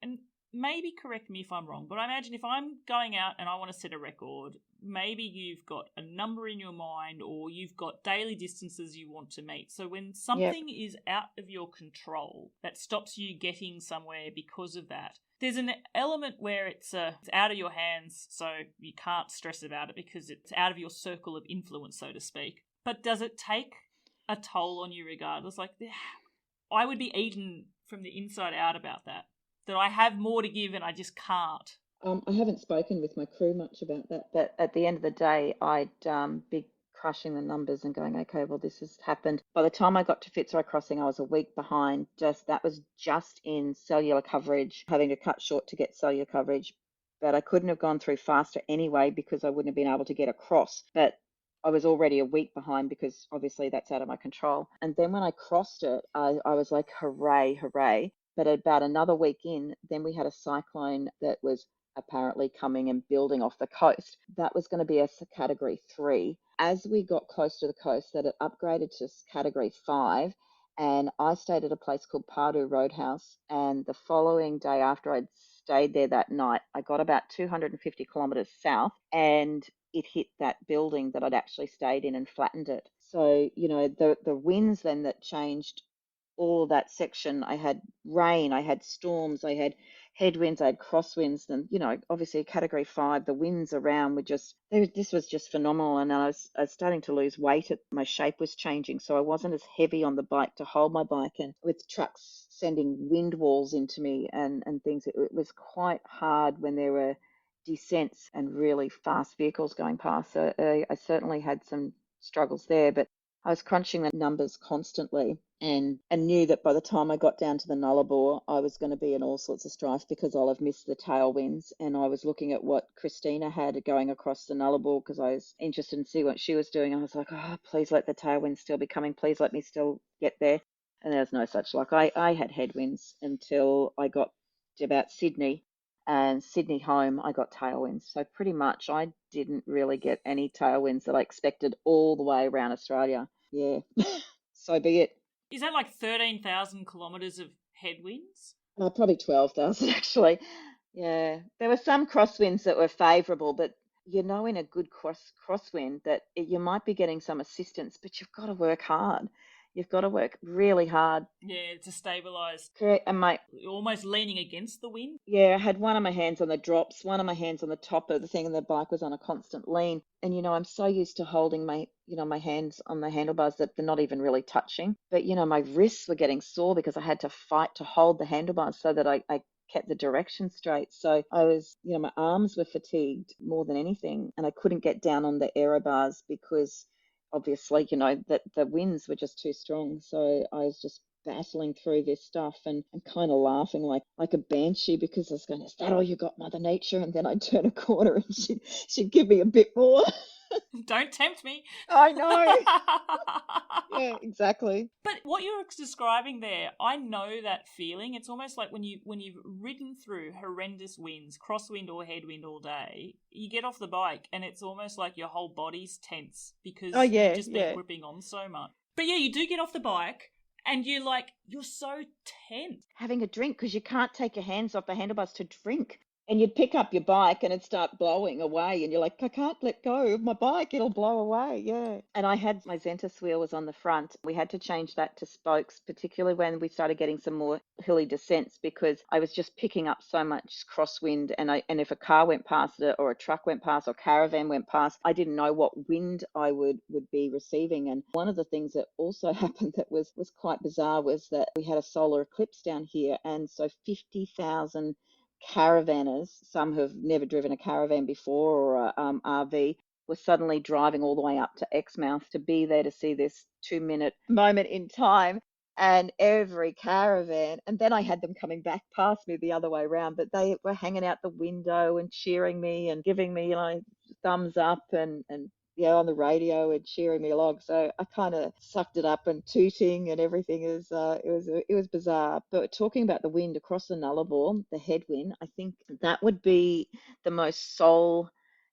and maybe correct me if I'm wrong, but I imagine if I'm going out and I want to set a record, maybe you've got a number in your mind or you've got daily distances you want to meet. So when something is out of your control that stops you getting somewhere because of that, there's an element where it's out of your hands, so you can't stress about it because it's out of your circle of influence, so to speak. But does it take a toll on you regardless? Like, I would be eaten from the inside out about that I have more to give and I just can't. I haven't spoken with my crew much about that, but at the end of the day, I'd be crushing the numbers and going, okay, well, this has happened. By the time I got to Fitzroy Crossing, I was a week behind. That was just in cellular coverage, having to cut short to get cellular coverage. But I couldn't have gone through faster anyway because I wouldn't have been able to get across. But I was already a week behind because obviously that's out of my control. And then when I crossed it, I was like, hooray, hooray. But about another week in, then we had a cyclone that was apparently coming and building off the coast. That was going to be a category 3. As we got close to the coast, that it upgraded to category 5. And I stayed at a place called Pardue Roadhouse. And the following day after I'd stayed there that night, I got about 250 kilometres south and it hit that building that I'd actually stayed in and flattened it. So, the winds then that changed all that section. I had rain, I had storms, I had headwinds, I had crosswinds, and obviously Category 5. The winds around were this was just phenomenal. And I was starting to lose weight. My shape was changing, so I wasn't as heavy on the bike to hold my bike, and with trucks sending wind walls into me and things, it was quite hard when there were descents and really fast vehicles going past. So I certainly had some struggles there, but I was crunching the numbers constantly and knew that by the time I got down to the Nullarbor, I was going to be in all sorts of strife because I'll have missed the tailwinds. And I was looking at what Christina had going across the Nullarbor because I was interested in see what she was doing. I was like, oh, please let the tailwinds still be coming. Please let me still get there. And there was no such luck. I had headwinds until I got to about Sydney. And Sydney home, I got tailwinds. So pretty much I didn't really get any tailwinds that I expected all the way around Australia. Yeah, so be it. Is that like 13,000 kilometres of headwinds? Probably 12,000 actually. Yeah, there were some crosswinds that were favourable, but in a good crosswind that you might be getting some assistance, but you've got to work hard. You've got to work really hard. Yeah, to stabilise. Correct. And almost leaning against the wind. Yeah, I had one of my hands on the drops, one of my hands on the top of the thing, and the bike was on a constant lean. And I'm so used to holding my hands on the handlebars that they're not even really touching. But my wrists were getting sore because I had to fight to hold the handlebars so that I kept the direction straight. So I was, my arms were fatigued more than anything, and I couldn't get down on the aero bars because obviously, that the winds were just too strong. So I was just battling through this stuff and kind of laughing like a banshee because I was going, is that all you got, Mother Nature? And then I'd turn a corner and she'd give me a bit more. Don't tempt me. I know. Yeah, exactly. But what you're describing there, I know that feeling. It's almost like when you've ridden through horrendous winds, crosswind or headwind all day, you get off the bike and it's almost like your whole body's tense because you've just been gripping on so much. But yeah, you do get off the bike and you're so tense. Having a drink because you can't take your hands off the handlebars to drink. And you'd pick up your bike and it'd start blowing away. And you're like, I can't let go of my bike. It'll blow away. Yeah. And I had my Zentis wheel was on the front. We had to change that to spokes, particularly when we started getting some more hilly descents because I was just picking up so much crosswind. And if a car went past it or a truck went past or caravan went past, I didn't know what wind I would be receiving. And one of the things that also happened that was quite bizarre was that we had a solar eclipse down here. And so 50,000 caravanners, some who've never driven a caravan before or a RV, were suddenly driving all the way up to Exmouth to be there to see this 2-minute moment in time. And every caravan, and then I had them coming back past me the other way around, but they were hanging out the window and cheering me and giving me, thumbs up and on the radio and cheering me along. So I kind of sucked it up and tooting and everything. It was bizarre. But talking about the wind across the Nullarbor, the headwind, I think that would be the most soul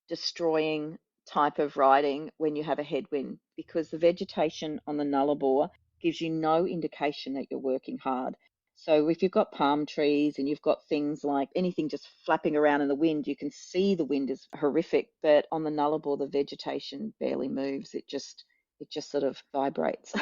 destroying type of riding when you have a headwind because the vegetation on the Nullarbor gives you no indication that you're working hard. So if you've got palm trees and you've got things like anything just flapping around in the wind, you can see the wind is horrific. But on the Nullarbor, the vegetation barely moves. It just sort of vibrates.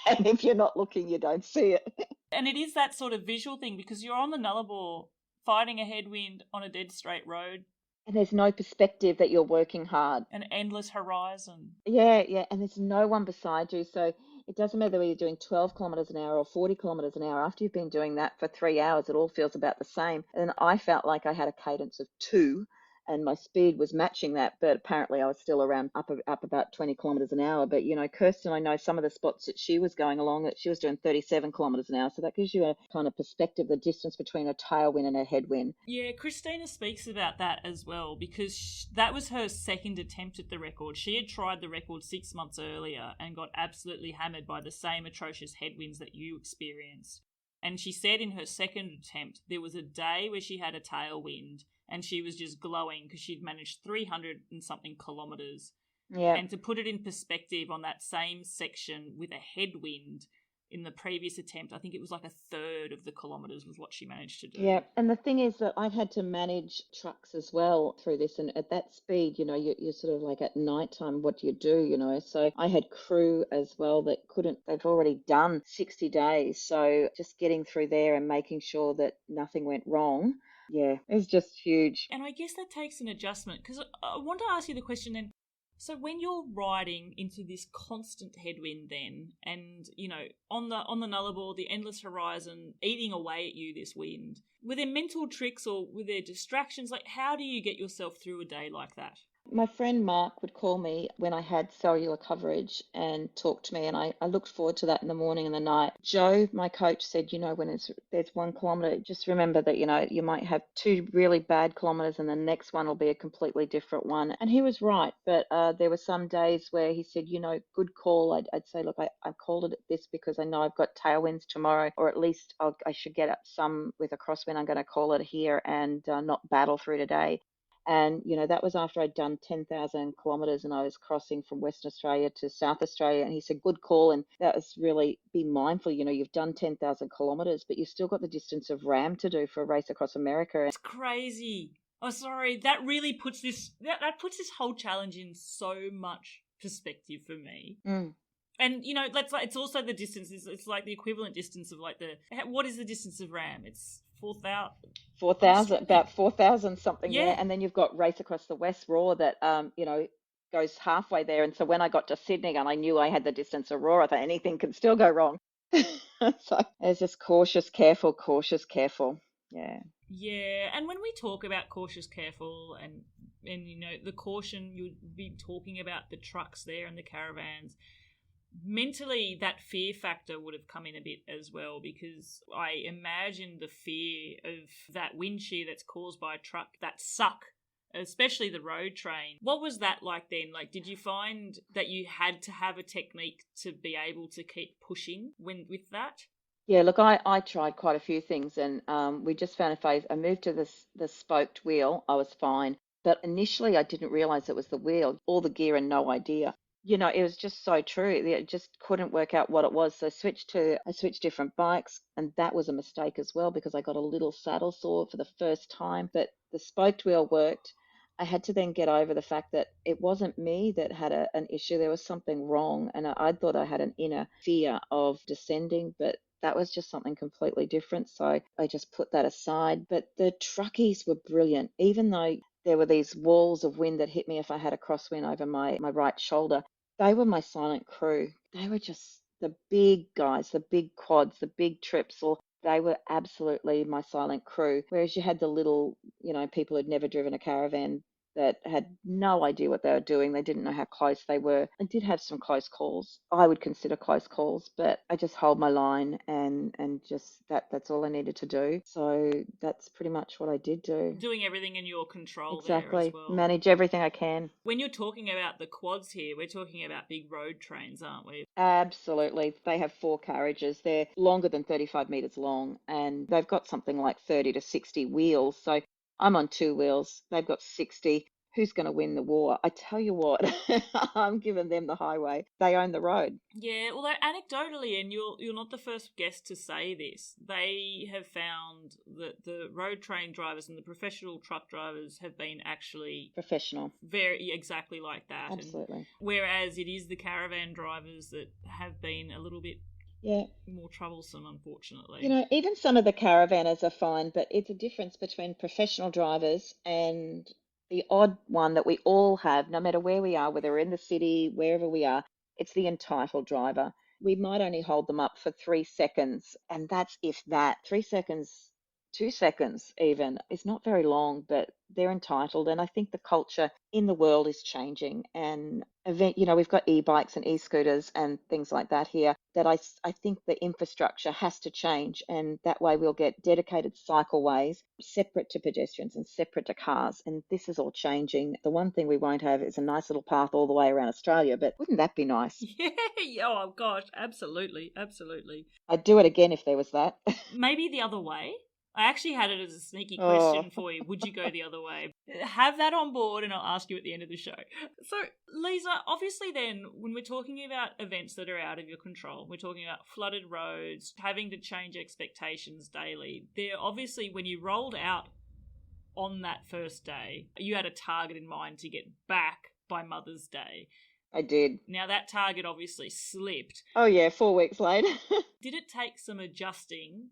And if you're not looking, you don't see it. And it is that sort of visual thing because you're on the Nullarbor fighting a headwind on a dead straight road. And there's no perspective that you're working hard. An endless horizon. Yeah. And there's no one beside you. So it doesn't matter whether you're doing 12 kilometres an hour or 40 kilometres an hour. After you've been doing that for 3 hours, it all feels about the same. And I felt like I had a cadence of 2 and my speed was matching that. But apparently I was still around up about 20 kilometres an hour. But, Kirsten, I know some of the spots that she was going along that she was doing 37 kilometres an hour. So that gives you a kind of perspective, the distance between a tailwind and a headwind. Yeah, Christina speaks about that as well because that was her second attempt at the record. She had tried the record 6 months earlier and got absolutely hammered by the same atrocious headwinds that you experienced. And she said in her second attempt, there was a day where she had a tailwind and she was just glowing because she'd managed 300 and something kilometres. Yeah. And to put it in perspective on that same section with a headwind, in the previous attempt, I think it was like a third of the kilometres was what she managed to do. Yeah, and the thing is that I've had to manage trucks as well through this, and at that speed, you're sort of like at night time, what do you do, So I had crew as well that couldn't, they've already done 60 days, so just getting through there and making sure that nothing went wrong, yeah, it's just huge. And I guess that takes an adjustment, because I want to ask you the question then. So when you're riding into this constant headwind then, and, on the Nullarbor, the endless horizon, eating away at you, this wind, were there mental tricks or were there distractions? Like, how do you get yourself through a day like that? My friend Mark would call me when I had cellular coverage and talk to me, and I looked forward to that in the morning and the night. Joe, my coach, said, when there's 1 kilometre, just remember that, you might have 2 really bad kilometres and the next one will be a completely different one. And he was right, but there were some days where he said, good call. I'd say, look, I called it this because I know I've got tailwinds tomorrow, or at least I should get up some with a crosswind. I'm going to call it here and not battle through today. And, that was after I'd done 10,000 kilometres and I was crossing from Western Australia to South Australia. And he said, good call. And that was really, be mindful, you've done 10,000 kilometres, but you've still got the distance of RAM to do for a race across America. It's crazy. Oh, sorry. That really puts that puts this whole challenge in so much perspective for me. Mm. And, it's also the distance. It's like the equivalent distance of what is the distance of RAM? It's 4,000, about 4,000 something. Yeah. And then you've got Race Across the West Raw that, goes halfway there. And so when I got to Sydney and I knew I had the distance of Raw, I thought anything can still go wrong. So it's just cautious, careful. Yeah. Yeah. And when we talk about cautious, careful and the caution, you'd be talking about the trucks there and the caravans. Mentally, that fear factor would have come in a bit as well, because I imagine the fear of that wind shear that's caused by a truck, that suck, especially the road train. What was that like then? Like, did you find that you had to have a technique to be able to keep pushing with that? Yeah, look, I tried quite a few things, and we just found a phase. I moved to the spoked wheel. I was fine. But initially, I didn't realize it was the wheel, all the gear and no idea. It was just so true. I just couldn't work out what it was. So I switched different bikes, and that was a mistake as well because I got a little saddle sore for the first time. But the spoked wheel worked. I had to then get over the fact that it wasn't me that had an issue. There was something wrong, and I thought I had an inner fear of descending, but that was just something completely different. So I just put that aside. But the truckies were brilliant, even though there were these walls of wind that hit me if I had a crosswind over my right shoulder. They were my silent crew. They were just the big guys, the big quads, the big trips. Or they were absolutely my silent crew. Whereas you had the little, people who'd never driven a caravan that had no idea what they were doing. They didn't know how close they were. I did have some close calls. I would consider close calls, but I just hold my line and just that's all I needed to do. So that's pretty much what I did do. Doing everything in your control Exactly. there as well. Manage everything I can. When you're talking about the quads here, we're talking about big road trains, aren't we? Absolutely. They have 4 carriages. They're longer than 35 metres long, and they've got something like 30 to 60 wheels. So I'm on 2 wheels. They've got 60. Who's going to win the war? I tell you what, I'm giving them the highway. They own the road. Yeah, although anecdotally, and you're not the first guest to say this, they have found that the road train drivers and the professional truck drivers have been actually professional. Very exactly like that. Absolutely. And whereas it is the caravan drivers that have been a little bit more troublesome, unfortunately. Even some of the caravanners are fine, but it's a difference between professional drivers and the odd one that we all have, no matter where we are, whether we're in the city, wherever we are, it's the entitled driver. We might only hold them up for 3 seconds, and that's if that. 3 seconds, 2 seconds even, is not very long, but they're entitled. And I think the culture in the world is changing. And we've got e-bikes and e-scooters and things like that here that I think the infrastructure has to change. And that way we'll get dedicated cycleways separate to pedestrians and separate to cars. And this is all changing. The one thing we won't have is a nice little path all the way around Australia. But wouldn't that be nice? Yeah. Oh, gosh. Absolutely. Absolutely. I'd do it again if there was that. Maybe the other way. I actually had it as a sneaky Oh, question for you. Would you go the other way? Have that on board and I'll ask you at the end of the show. So, Lisa, obviously then, when we're talking about events that are out of your control, we're talking about flooded roads, having to change expectations daily. There, obviously, when you rolled out on that first day, you had a target in mind to get back by Mother's Day. I did. Now, that target obviously slipped. Oh, yeah, 4 weeks later. Did it take some adjusting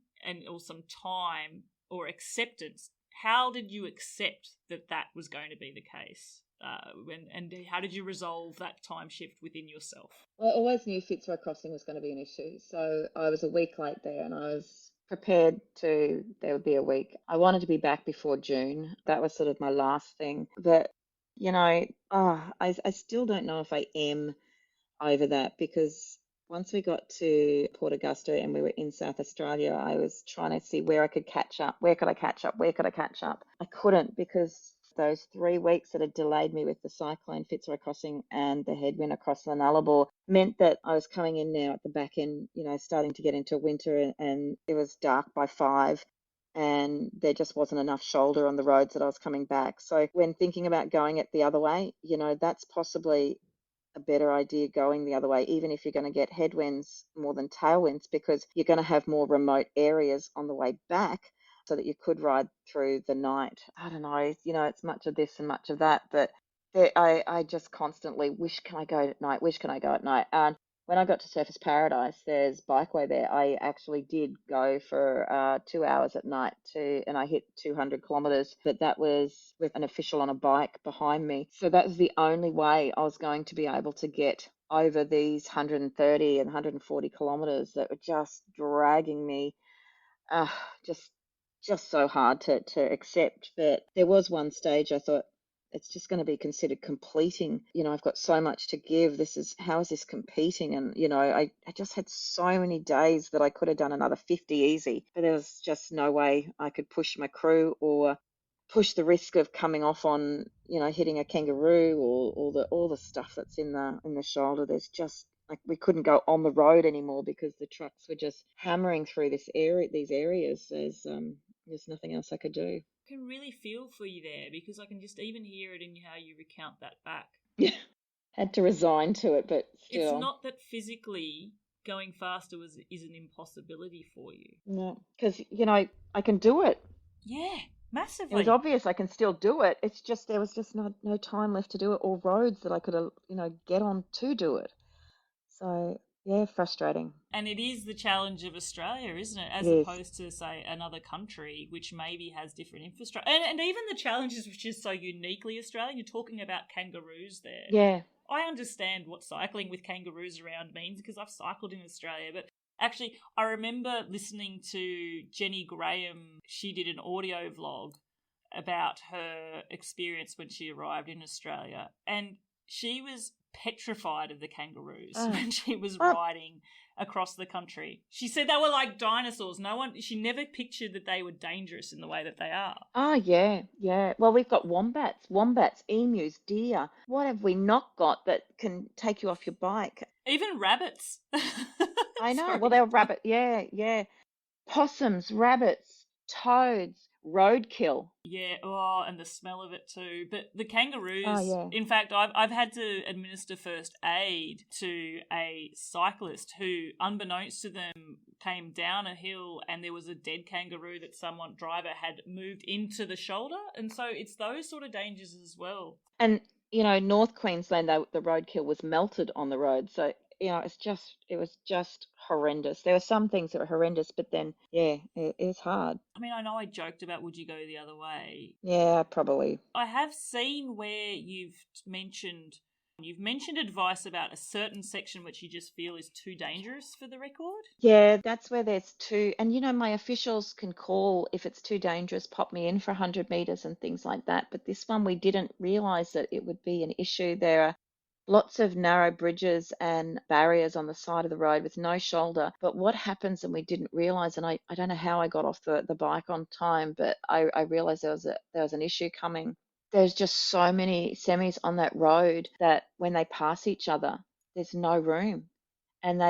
or some time or acceptance? How did you accept that that was going to be the case? And how did you resolve that time shift within yourself? Well, I always knew Fitzroy Crossing was going to be an issue. So I was a week late there and I was prepared there would be a week. I wanted to be back before June. That was sort of my last thing. But, I still don't know if I am over that because once we got to Port Augusta and we were in South Australia, I was trying to see where I could catch up. Where could I catch up? Where could I catch up? I couldn't because those 3 weeks that had delayed me with the cyclone Fitzroy Crossing and the headwind across the Nullarbor meant that I was coming in now at the back end, starting to get into winter and it was dark by 5 and there just wasn't enough shoulder on the roads that I was coming back. So when thinking about going it the other way, that's possibly a better idea going the other way, even if you're going to get headwinds more than tailwinds, because you're going to have more remote areas on the way back so that you could ride through the night. I don't know, it's much of this and much of that, but I just constantly wish, can I go at night? Wish, can I go at night? And when I got to Surfers Paradise, there's bikeway there. I actually did go for 2 hours at night and I hit 200 kilometers, but that was with an official on a bike behind me. So that was the only way I was going to be able to get over these 130 and 140 kilometers that were just dragging me, uh, just just so hard to accept. But there was one stage I thought it's just going to be considered completing. I've got so much to give. How is this competing? And I just had so many days that I could have done another 50 easy, but there was just no way I could push my crew or push the risk of coming off on hitting a kangaroo or all the stuff that's in the shoulder. There's just like we couldn't go on the road anymore because the trucks were just hammering through these areas. There's nothing else I could do. I can really feel for you there because I can just even hear it in how you recount that back. Yeah, had to resign to it, but still. It's not that physically going faster is an impossibility for you. No, because I can do it. Yeah, massively. It was obvious I can still do it. It's just there was just no time left to do it or roads that I could get on to do it. So yeah, frustrating. And it is the challenge of Australia, isn't it? As It is. opposed to, say, another country which maybe has different infrastructure. And even the challenges which is so uniquely Australian. You're talking about kangaroos there. Yeah. I understand what cycling with kangaroos around means because I've cycled in Australia. But actually, I remember listening to Jenny Graham. She did an audio vlog about her experience when she arrived in Australia. And she was petrified of the kangaroos when she was riding across the country. She said they were like dinosaurs. She never pictured that they were dangerous in the way that they are. Oh, yeah. Well, we've got wombats, emus, deer. What have we not got that can take you off your bike? Even rabbits. I know. Well, they're rabbit. Yeah. Possums, rabbits, toads, roadkill. Yeah, and the smell of it too. But the kangaroos, yeah. In fact, I've had to administer first aid to a cyclist who, unbeknownst to them, came down a hill and there was a dead kangaroo that driver had moved into the shoulder. And so it's those sort of dangers as well. And, North Queensland, the roadkill was melted on the road. So, it was just horrendous. There were some things that were horrendous, but then, yeah, it is hard. I mean, I know I joked about would you go the other way? Yeah, probably. I have seen where you've mentioned advice about a certain section which you just feel is too dangerous for the record. Yeah, that's where there's two. And, my officials can call if it's too dangerous, pop me in for 100 metres and things like that. But this one, we didn't realise that it would be an issue. There are lots of narrow bridges and barriers on the side of the road with no shoulder. But what happens, and we didn't realise, and I don't know how I got off the bike on time, but I realised there was an issue coming. There's just so many semis on that road that when they pass each other, there's no room. and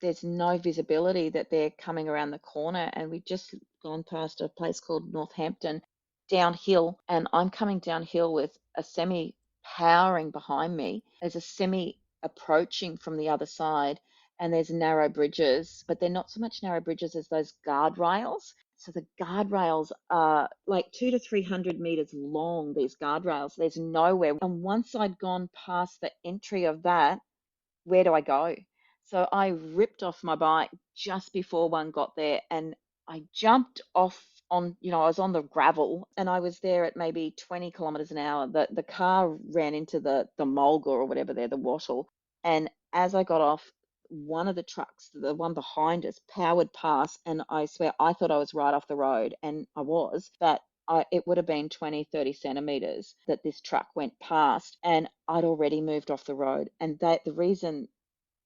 there's no visibility that they're coming around the corner. And we've just gone past a place called Northampton downhill, and I'm coming downhill with a semi powering behind me. There's a semi approaching from the other side, and there's narrow bridges, but they're not so much narrow bridges as those guardrails. So the guardrails are like 200 to 300 meters long, these guardrails. There's nowhere. And once I'd gone past the entry of that, where do I go? So I ripped off my bike just before one got there, and I jumped off on, I was on the gravel, and I was there at maybe 20 kilometers an hour. The car ran into the mulga or whatever there, the wattle. And as I got off, one of the trucks, the one behind us, powered past, and I swear I thought I was right off the road, and I was, but it would have been 20, 30 centimeters that this truck went past, and I'd already moved off the road. And the reason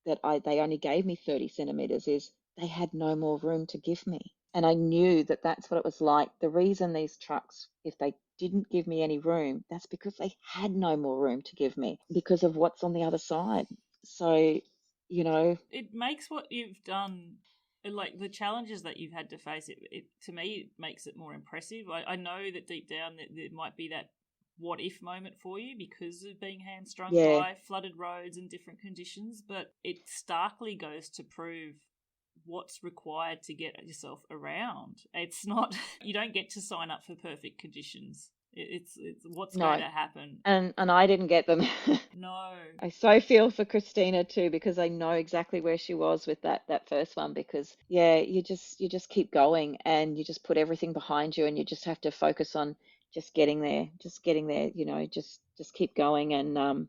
that they only gave me 30 centimeters is they had no more room to give me. And I knew that that's what it was like. The reason these trucks, if they didn't give me any room, that's because they had no more room to give me because of what's on the other side. So, It makes what you've done, like the challenges that you've had to face, it to me, it makes it more impressive. I know that deep down that there might be that what if moment for you because of being hamstrung yeah, by flooded roads and different conditions, but it starkly goes to prove what's required to get yourself around. It's not, you don't get to sign up for perfect conditions. It's what's going no. to happen. And I didn't get them. No. I so feel for Christina too, because I know exactly where she was with that first one. Because yeah, you just keep going, and you just put everything behind you, and you just have to focus on just getting there. Just keep going, and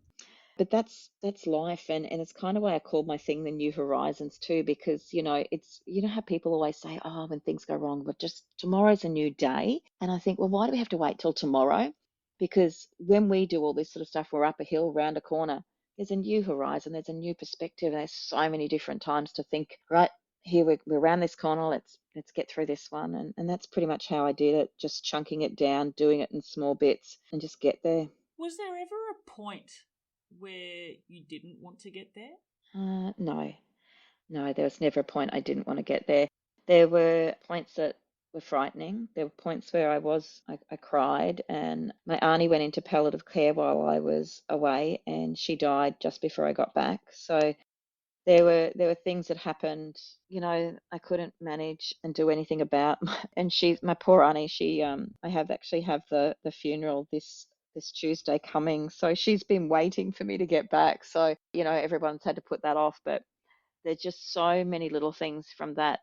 but that's life, and it's kind of why I called my thing the New Horizons too, because it's how people always say, oh, when things go wrong, but just tomorrow's a new day. And I think, well, why do we have to wait till tomorrow? Because when we do all this sort of stuff, we're up a hill, round a corner, there's a new horizon, there's a new perspective, and there's so many different times to think, right, here we're around this corner, let's get through this one. And that's pretty much how I did it, just chunking it down, doing it in small bits, and just get there. Was there ever a point where you didn't want to get there? No. No, there was never a point I didn't want to get there. There were points that were frightening. There were points where I cried, and my auntie went into palliative care while I was away, and she died just before I got back. So there were things that happened, I couldn't manage and do anything about. And my poor auntie, I have the funeral this Tuesday coming, so she's been waiting for me to get back. So everyone's had to put that off, but there's just so many little things from that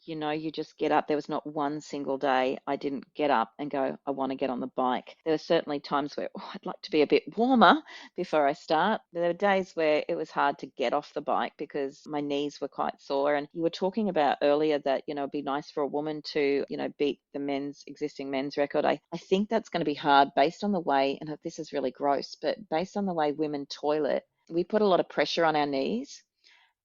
you just get up. There was not one single day I didn't get up and go, I want to get on the bike. There were certainly times where, I'd like to be a bit warmer before I start. There were days where it was hard to get off the bike because my knees were quite sore. And you were talking about earlier that, it'd be nice for a woman to, beat the existing men's record. I think that's going to be hard based on the way, and this is really gross, but based on the way women toilet, we put a lot of pressure on our knees.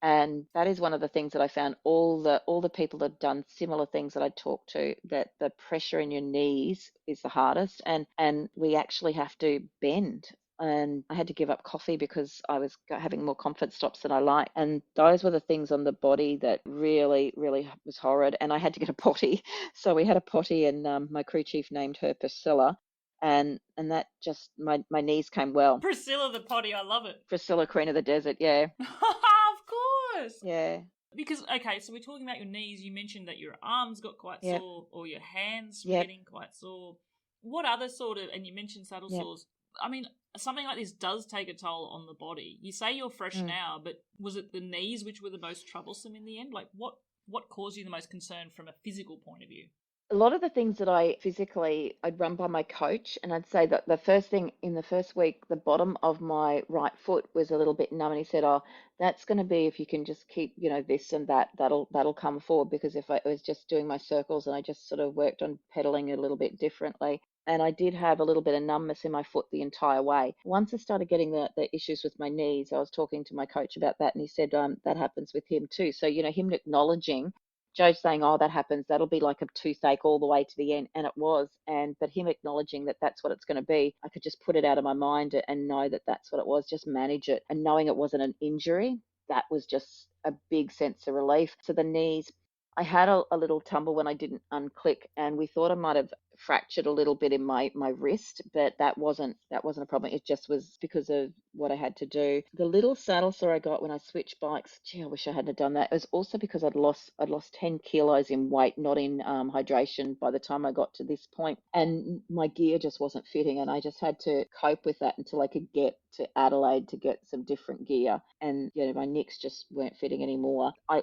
And that is one of the things that I found, all the people that have done similar things that I talked to, that the pressure in your knees is the hardest, and we actually have to bend. And I had to give up coffee because I was having more comfort stops than I like. And those were the things on the body that really, really was horrid. And I had to get a potty. So we had a potty, and my crew chief named her Priscilla. And that just, my knees came well. Priscilla the potty, I love it. Priscilla, Queen of the Desert, yeah. Of course. Yeah. Because, okay, so we're talking about your knees. You mentioned that your arms got quite Yep. sore, or your hands were Yep. getting quite sore. What other sort of, and you mentioned saddle Yep. sores. I mean, something like this does take a toll on the body. You say you're fresh now, but was it the knees which were the most troublesome in the end? Like, what caused you the most concern from a physical point of view? A lot of the things that I'd run by my coach, and I'd say that the first thing in the first week, the bottom of my right foot was a little bit numb, and he said, "Oh, that's going to be if you can just keep, this and that, that'll come forward." Because if I was just doing my circles and I just sort of worked on pedaling a little bit differently, and I did have a little bit of numbness in my foot the entire way. Once I started getting the issues with my knees, I was talking to my coach about that, and he said that happens with him too. So him acknowledging. Joe saying, "Oh, that happens. That'll be like a toothache all the way to the end," and it was. But him acknowledging that that's what it's going to be, I could just put it out of my mind and know that that's what it was. Just manage it, and knowing it wasn't an injury. that was just a big sense of relief. So the knees, I had a little tumble when I didn't unclick, and we thought I might have fractured a little bit in my wrist, but that wasn't a problem. It just was because of what I had to do. The little saddle sore I got when I switched bikes, gee, I wish I hadn't done that. It was also because I'd lost 10 kilos in weight, not in hydration, by the time I got to this point, and my gear just wasn't fitting, and I just had to cope with that until I could get to Adelaide to get some different gear, and my nicks just weren't fitting anymore. I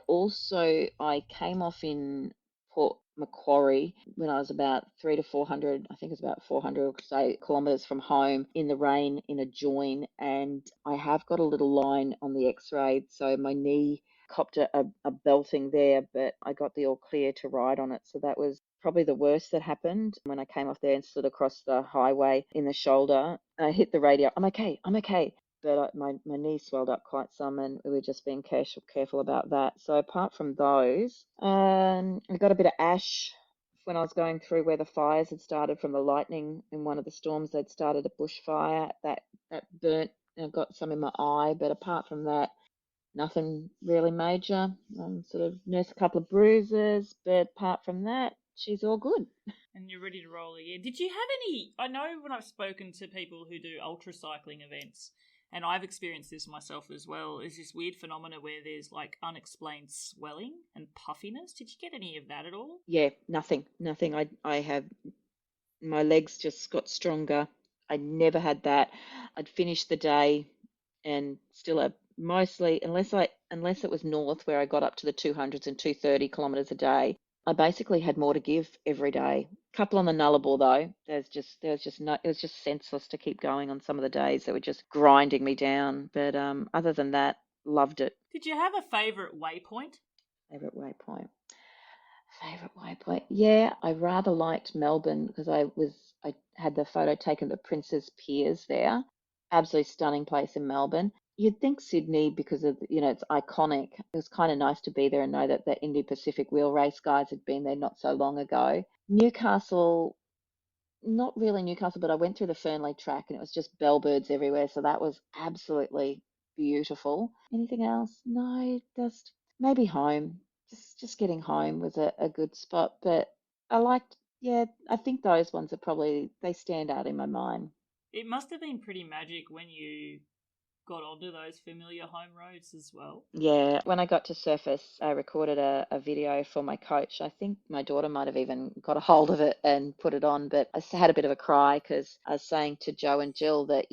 came off in Port Macquarie when I was about 300 to 400, I think it's about 400 say kilometres from home, in the rain in a join, and I have got a little line on the x-ray, so my knee copped a belting there, but I got the all clear to ride on it. So that was probably the worst that happened when I came off there and stood across the highway in the shoulder. I hit the radio. I'm okay. But my knee swelled up quite some, and we were just being careful about that. So apart from those, I got a bit of ash when I was going through where the fires had started from the lightning in one of the storms. They'd started a bushfire that burnt, and I got some in my eye. But apart from that, nothing really major. Sort of nursed a couple of bruises, but apart from that, she's all good. And you're ready to roll again. Did you have any? I know when I've spoken to people who do ultra cycling events, and I've experienced this myself as well, is this weird phenomena where there's like unexplained swelling and puffiness. Did you get any of that at all? Yeah, nothing. I have, my legs just got stronger. I never had that. I'd finished the day and still have mostly, unless it was north where I got up to the 200s and 230 kilometers a day, I basically had more to give every day. Couple on the Nullarbor though. There's just no, it was just senseless to keep going on some of the days that were just grinding me down. But other than that, loved it. Did you have a favourite waypoint? Favorite waypoint. Favorite waypoint. Yeah, I rather liked Melbourne because I had the photo taken at the Prince's Piers there. Absolutely stunning place in Melbourne. You'd think Sydney because of, it's iconic. It was kind of nice to be there and know that the Indo-Pacific wheel race guys had been there not so long ago. Newcastle, not really Newcastle, but I went through the Fernley track and it was just bellbirds everywhere. So that was absolutely beautiful. Anything else? No, just maybe home. Just getting home was a good spot. But I liked, yeah, I think those ones are probably, they stand out in my mind. It must have been pretty magic when you got onto those familiar home roads as well. Yeah, when I got to surface, I recorded a video for my coach. I think my daughter might have even got a hold of it and put it on, but had a bit of a cry because I was saying to Joe and Jill that,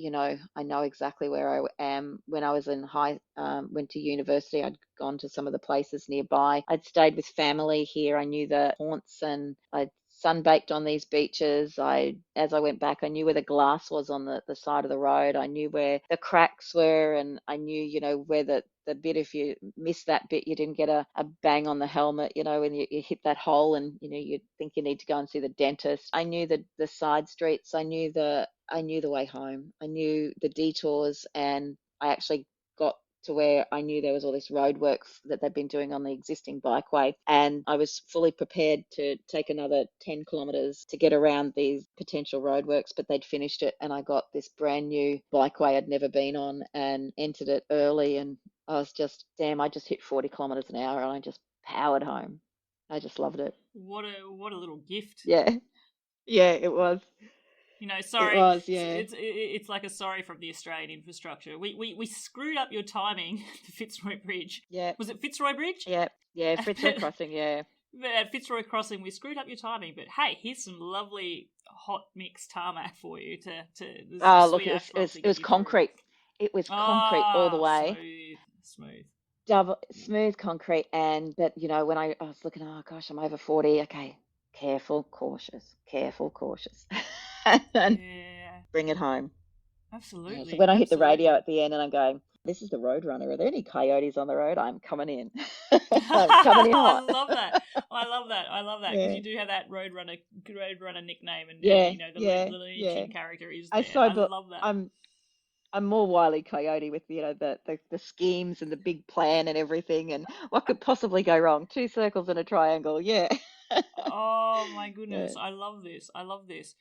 I know exactly where I am. When I was in went to university, I'd gone to some of the places nearby. I'd stayed with family here. I knew the haunts, and I'd sunbaked on these beaches. As I went back, I knew where the glass was on the side of the road. I knew where the cracks were, and I knew, where the bit, if you missed that bit, you didn't get a bang on the helmet, when you hit that hole and, you think you need to go and see the dentist. I knew the side streets. I knew the way home. I knew the detours, and I actually got to where I knew there was all this road work that they'd been doing on the existing bikeway. And I was fully prepared to take another 10 kilometres to get around these potential roadworks, but they'd finished it. And I got this brand new bikeway I'd never been on and entered it early. And I was just, damn, I just hit 40 kilometres an hour and I just powered home. I just loved it. What a little gift. Yeah. Yeah, it was. Sorry, it was, yeah. It's like a sorry from the Australian infrastructure. We screwed up your timing for Fitzroy Bridge. Yeah. Was it Fitzroy Bridge? Yeah, Fitzroy Crossing, yeah. At Fitzroy Crossing, we screwed up your timing, but hey, here's some lovely hot mix tarmac for you to Oh, look, it was concrete. It was concrete all the way. Smooth. Double smooth concrete, but when I was looking, oh gosh, I'm over 40. Okay, careful, cautious, and bring it home. Absolutely. Yeah, so when I hit the radio at the end and I'm going, this is the road runner. Are there any coyotes on the road? I'm coming in. I'm coming in hot. I love that because Yeah. you do have that road runner nickname, and Yeah, the yeah, Looney yeah. Tune character is there. I love that. I'm more Wile E. Coyote with the schemes and the big plan and everything, and what could possibly go wrong? 2 circles and a triangle. Yeah. Oh my goodness, Yeah. I love this.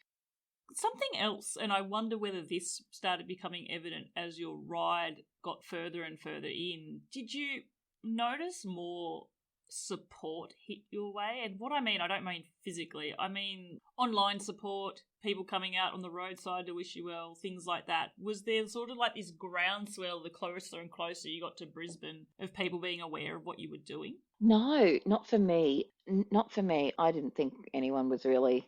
Something else, and I wonder whether this started becoming evident as your ride got further and further in. Did you notice more support hit your way? And what I mean, I don't mean physically, I mean online support, people coming out on the roadside to wish you well, things like that. Was there sort of like this groundswell the closer and closer you got to Brisbane of people being aware of what you were doing? No, not for me. Not for me. I didn't think anyone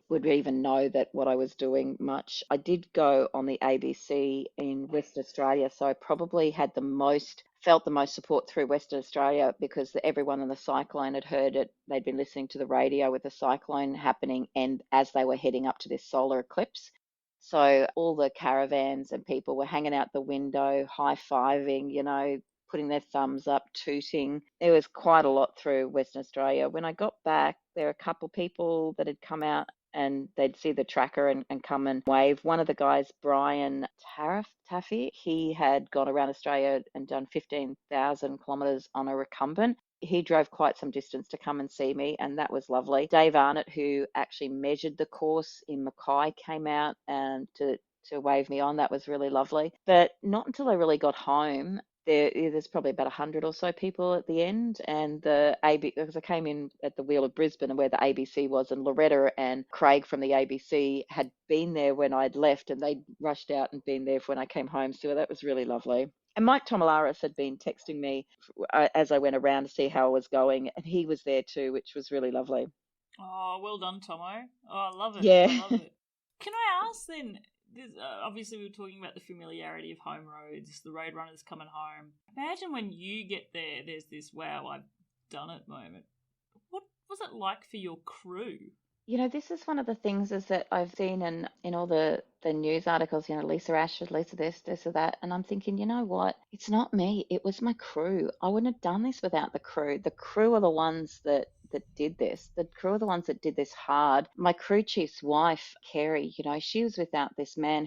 would even know that what I was doing much. I did go on the ABC in West Australia, so I probably felt the most support through Western Australia because everyone in the cyclone had heard it. They'd been listening to the radio with the cyclone happening, and as they were heading up to this solar eclipse. So all the caravans and people were hanging out the window, high-fiving, putting their thumbs up, tooting. There was quite a lot through Western Australia. When I got back, there were a couple people that had come out and they'd see the tracker and come and wave. One of the guys, Brian Taffy, he had gone around Australia and done 15,000 kilometres on a recumbent. He drove quite some distance to come and see me, and that was lovely. Dave Arnott, who actually measured the course in Mackay, came out and to wave me on. That was really lovely. But not until I really got home, there's probably about 100 or so people at the end, and because I came in at the wheel of Brisbane and where the ABC was, and Loretta and Craig from the ABC had been there when I'd left, and they'd rushed out and been there for when I came home. So that was really lovely. And Mike Tomalaris had been texting me as I went around to see how I was going, and he was there too, which was really lovely. Oh, well done, Tomo. Oh, I love it. Yeah. I love it. Can I ask then? Obviously, we were talking about the familiarity of home roads, the road runners coming home. Imagine when you get there, there's this wow, I've done it moment. What was it like for your crew? This is one of the things is that I've seen in all the news articles, Lesa Ashford, Lesa this or that, and I'm thinking, you know what? It's not me. It was my crew. I wouldn't have done this without the crew. The crew are the ones that did this. The crew are the ones that did this hard. My crew chief's wife, Kerry, she was without this man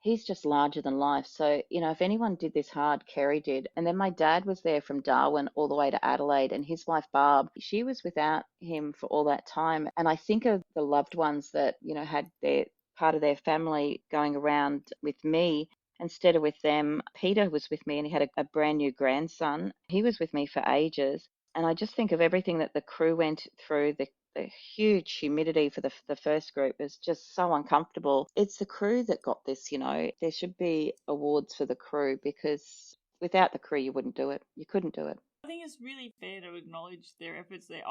he's just larger than life. So, if anyone did this hard, Kerry did. And then my dad was there from Darwin all the way to Adelaide, and his wife, Barb, she was without him for all that time. And I think of the loved ones that, had their part of their family going around with me instead of with them. Peter was with me and he had a brand new grandson. He was with me for ages. And I just think of everything that the crew went through, the huge humidity for the first group is just so uncomfortable. It's the crew that got this, There should be awards for the crew because without the crew, you wouldn't do it. You couldn't do it. I think it's really fair to acknowledge their efforts there.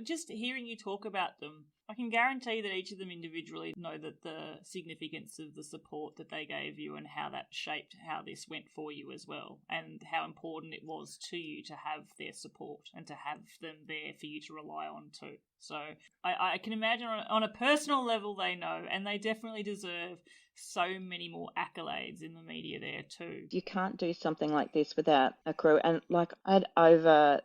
Just hearing you talk about them, I can guarantee that each of them individually know that the significance of the support that they gave you and how that shaped how this went for you as well, and how important it was to you to have their support and to have them there for you to rely on too. So I can imagine on a personal level they know, and they definitely deserve so many more accolades in the media there too. You can't do something like this without a crew. And like I had over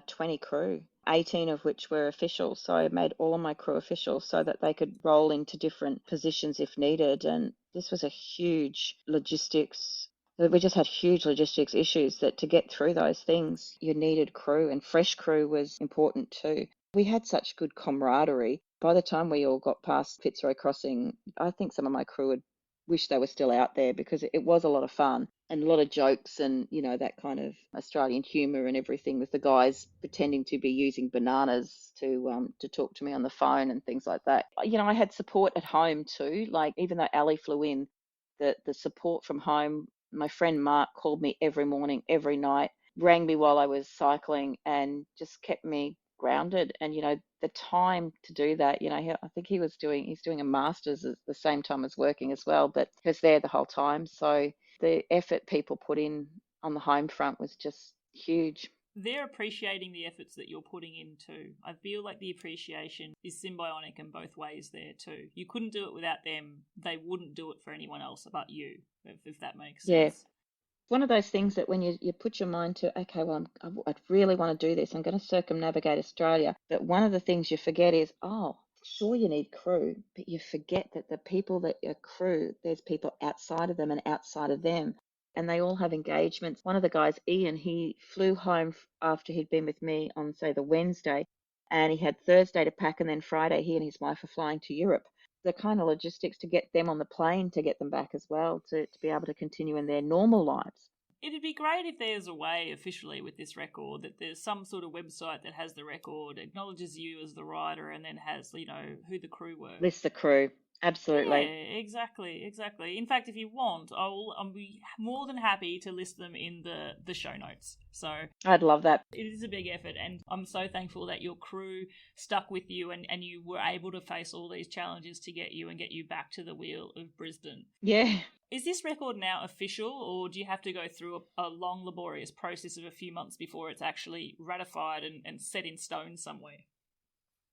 20 crew, 18 of which were officials. So I made all of my crew officials so that they could roll into different positions if needed. And this was a huge logistics. We just had huge logistics issues that to get through those things, you needed crew, and fresh crew was important too. We had such good camaraderie. By the time we all got past Fitzroy Crossing, I think some of my crew had wish they were still out there because it was a lot of fun and a lot of jokes and, that kind of Australian humour and everything with the guys pretending to be using bananas to talk to me on the phone and things like that. I had support at home too. Like even though Ali flew in, the support from home, my friend Mark called me every morning, every night, rang me while I was cycling and just kept me grounded. And the time to do that, I think he's doing a master's at the same time as working as well, but he was there the whole time. So the effort people put in on the home front was just huge. They're appreciating the efforts that you're putting in too. I feel like the appreciation is symbiotic in both ways there too. You couldn't do it without them. They wouldn't do it for anyone else but you, if that makes sense. Yeah. One of those things that when you put your mind to, okay, well, I really want to do this. I'm going to circumnavigate Australia. But one of the things you forget is, sure, you need crew, but you forget that the people that are crew, there's people outside of them and outside of them. And they all have engagements. One of the guys, Ian, he flew home after he'd been with me on, say, the Wednesday, and he had Thursday to pack, and then Friday he and his wife are flying to Europe. the kind of logistics to get them on the plane, to get them back as well, to be able to continue in their normal lives. It'd be great if there's a way officially with this record that there's some sort of website that has the record, acknowledges you as the rider, and then has, who the crew were. List the crew. Absolutely. Yeah, exactly. In fact, if you want, I'll be more than happy to list them in the show notes. So I'd love that. it is a big effort, and I'm so thankful that your crew stuck with you and you were able to face all these challenges to get you back to the wheel of Brisbane. Yeah. Is this record now official, or do you have to go through a long, laborious process of a few months before it's actually ratified and set in stone somewhere?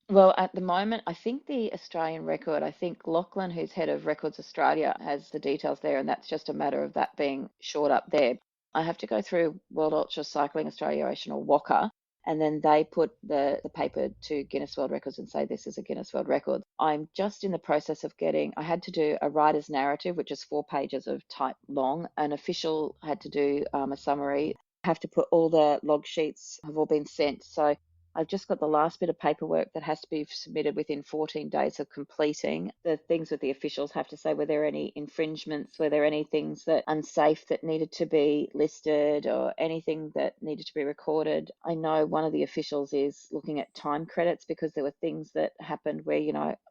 Well, at the moment, I think the Australian record, I think Lachlan, who's head of Records Australia, has the details there, and that's just a matter of that being shored up there. I have to go through World Ultra Cycling Association, or WOCA, and then they put the paper to Guinness World Records and say this is a Guinness World Record. I'm just in the process of I had to do a writer's narrative, which is 4 pages of type long. An official had to do a summary. I have to put all the log sheets have all been sent. So I've just got the last bit of paperwork that has to be submitted within 14 days of completing. The things that the officials have to say, were there any infringements? Were there any things that unsafe that needed to be listed, or anything that needed to be recorded? I know one of the officials is looking at time credits, because there were things that happened where,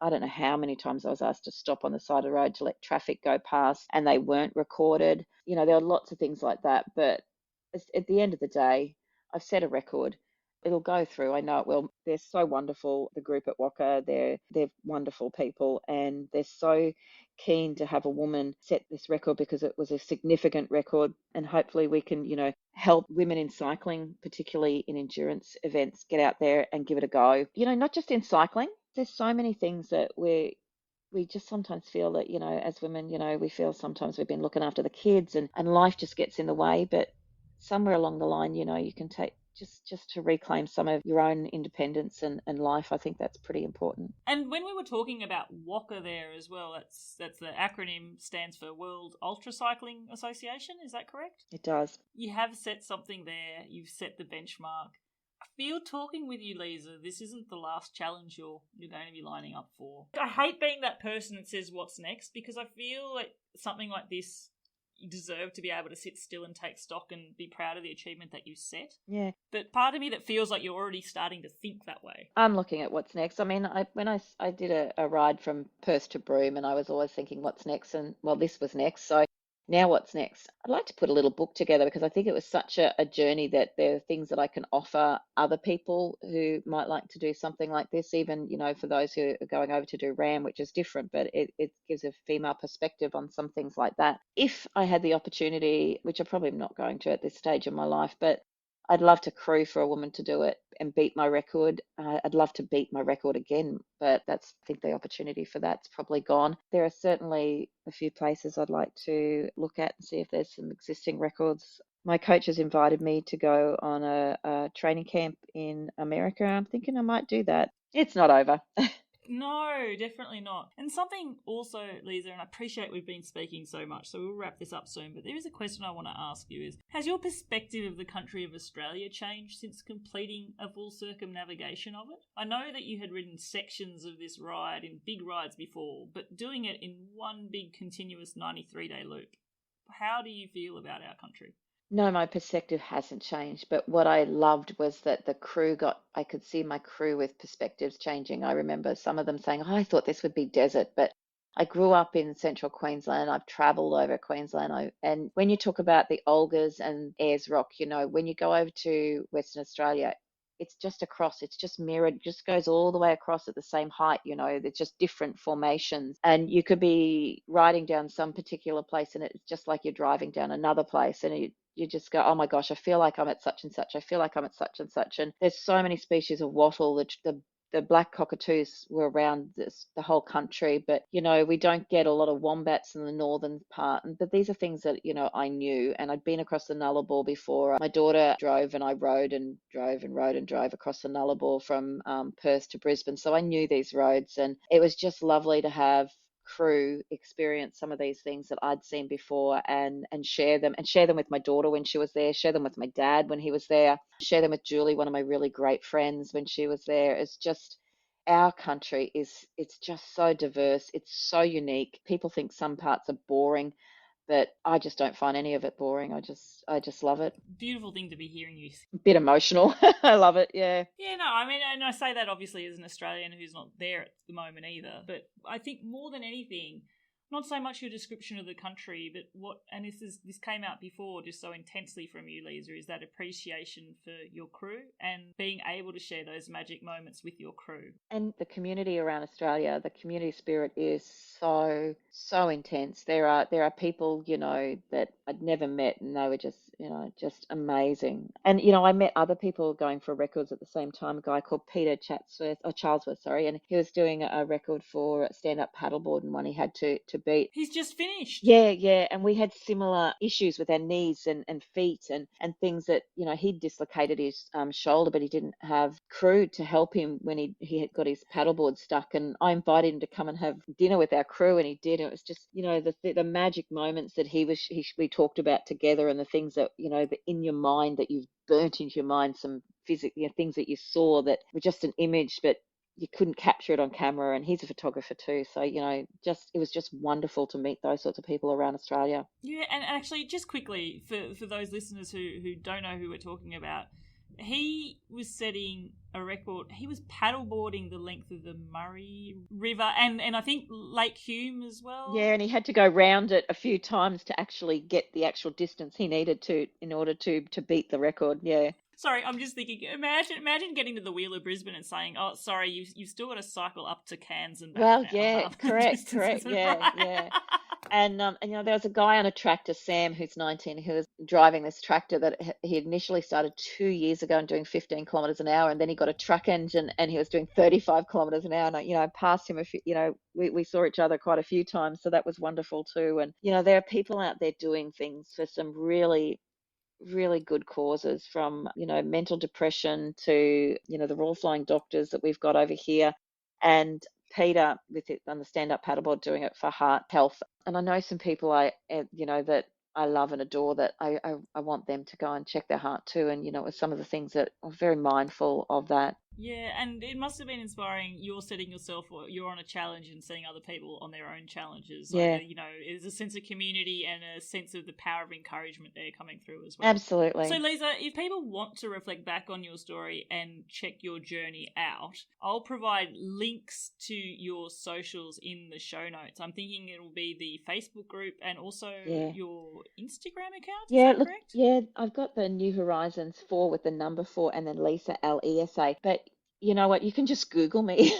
I don't know how many times I was asked to stop on the side of the road to let traffic go past and they weren't recorded. There are lots of things like that. But at the end of the day, I've set a record. It'll go through. I know it will. They're so wonderful. The group at WOCA, they're wonderful people, and they're so keen to have a woman set this record because it was a significant record, and hopefully we can, help women in cycling, particularly in endurance events, get out there and give it a go. Not just in cycling. There's so many things that we just sometimes feel that, as women, we feel sometimes we've been looking after the kids and life just gets in the way, but somewhere along the line, you can take just to reclaim some of your own independence and life. I think that's pretty important. And when we were talking about WOCA there as well, that's the acronym stands for World Ultra Cycling Association, is that correct? It does. You have set something there, you've set the benchmark. I feel talking with you, Lesa, this isn't the last challenge you're going to be lining up for. I hate being that person that says what's next, because I feel like something like this, you deserve to be able to sit still and take stock and be proud of the achievement that you set. Yeah. But part of me that feels like you're already starting to think that way. I'm looking at what's next. I mean, when I did a ride from Perth to Broome, and I was always thinking what's next, and well, this was next. So now what's next? I'd like to put a little book together, because I think it was such a journey that there are things that I can offer other people who might like to do something like this, even, for those who are going over to do RAM, which is different, but it gives a female perspective on some things like that. If I had the opportunity, which I probably am not going to at this stage of my life, but I'd love to crew for a woman to do it and beat my record. I'd love to beat my record again, but I think the opportunity for that's probably gone. There are certainly a few places I'd like to look at and see if there's some existing records. My coach has invited me to go on a training camp in America. I'm thinking I might do that. It's not over. No, definitely not. And something also, Lesa, and I appreciate we've been speaking so much, so we'll wrap this up soon, but there is a question I want to ask you is, has your perspective of the country of Australia changed since completing a full circumnavigation of it? I know that you had ridden sections of this ride in big rides before, but doing it in one big continuous 93-day loop, how do you feel about our country? No, my perspective hasn't changed, but what I loved was that I could see my crew with perspectives changing. I remember some of them saying, oh, I thought this would be desert, but I grew up in central Queensland. I've travelled over Queensland. And when you talk about the Olgas and Ayers Rock, when you go over to Western Australia, it's just across, it's just mirrored, just goes all the way across at the same height, it's just different formations. And you could be riding down some particular place and it's just like you're driving down another place, and you just go, oh my gosh, I feel like I'm at such and such. I feel like I'm at such and such. And there's so many species of wattle. The black cockatoos were around the whole country, but we don't get a lot of wombats in the northern part. But these are things that I knew, and I'd been across the Nullarbor before. My daughter drove, and I rode and drove and rode and drove across the Nullarbor from Perth to Brisbane, so I knew these roads, and it was just lovely to have crew experience some of these things that I'd seen before and share them with my daughter when she was there, share them with my dad when he was there, share them with Julie, one of my really great friends, when she was there. our country it's just so diverse. It's so unique. People think some parts are boring, but I just don't find any of it boring. I just love it. Beautiful thing to be hearing you. A bit emotional. I love it. Yeah. Yeah, no, I mean, and I say that obviously as an Australian who's not there at the moment either, but I think more than anything, not so much your description of the country, but and this came out before just so intensely from you, Lesa, is that appreciation for your crew and being able to share those magic moments with your crew. And the community around Australia, the community spirit is so intense. There are people, that I'd never met, and they were just amazing. And I met other people going for records at the same time. A guy called Peter Charlesworth, sorry, and he was doing a record for stand-up paddleboard, and one he had to beat. He's just finished. Yeah, and we had similar issues with our knees and feet and things that he'd dislocated his shoulder, but he didn't have crew to help him when he had got his paddleboard stuck. And I invited him to come and have dinner with our crew, and he did. It was just the magic moments that we talked about together, and the things that in your mind that you've burnt into your mind, some physical things that you saw that were just an image, but you couldn't capture it on camera. And he's a photographer too, so it was just wonderful to meet those sorts of people around Australia. Yeah, and actually, just quickly for those listeners who don't know who we're talking about, he was setting a record. He was paddleboarding the length of the Murray River and I think Lake Hume as well. Yeah, and he had to go round it a few times to actually get the actual distance he needed to in order to beat the record. Yeah. Sorry, I'm just thinking, imagine getting to the Wheel of Brisbane and saying, oh, sorry, you've still got to cycle up to Cairns and back. Well, now. yeah, correct, yeah, right. yeah. And there was a guy on a tractor, Sam, who's 19, who was driving this tractor that he initially started 2 years ago and doing 15 kilometres an hour, and then he got a truck engine and he was doing 35 kilometres an hour. And I passed him a few, we saw each other quite a few times, so that was wonderful too. And there are people out there doing things for some really really good causes, from mental depression to the Royal Flying Doctors that we've got over here, and Peter with it on the stand-up paddleboard doing it for heart health. And I know some people that I love and adore that I want them to go and check their heart too. And with some of the things that are very mindful of that. Yeah, and it must have been inspiring. You're setting yourself, or you're on a challenge and seeing other people on their own challenges. Yeah. There's a sense of community and a sense of the power of encouragement there coming through as well. Absolutely. So, Lesa, if people want to reflect back on your story and check your journey out, I'll provide links to your socials in the show notes. I'm thinking it'll be the Facebook group and also your Instagram account. Is that correct? Yeah, I've got the New Horizons 4 with the number 4 and then Lesa, Lesa. But you know what? You can just Google me.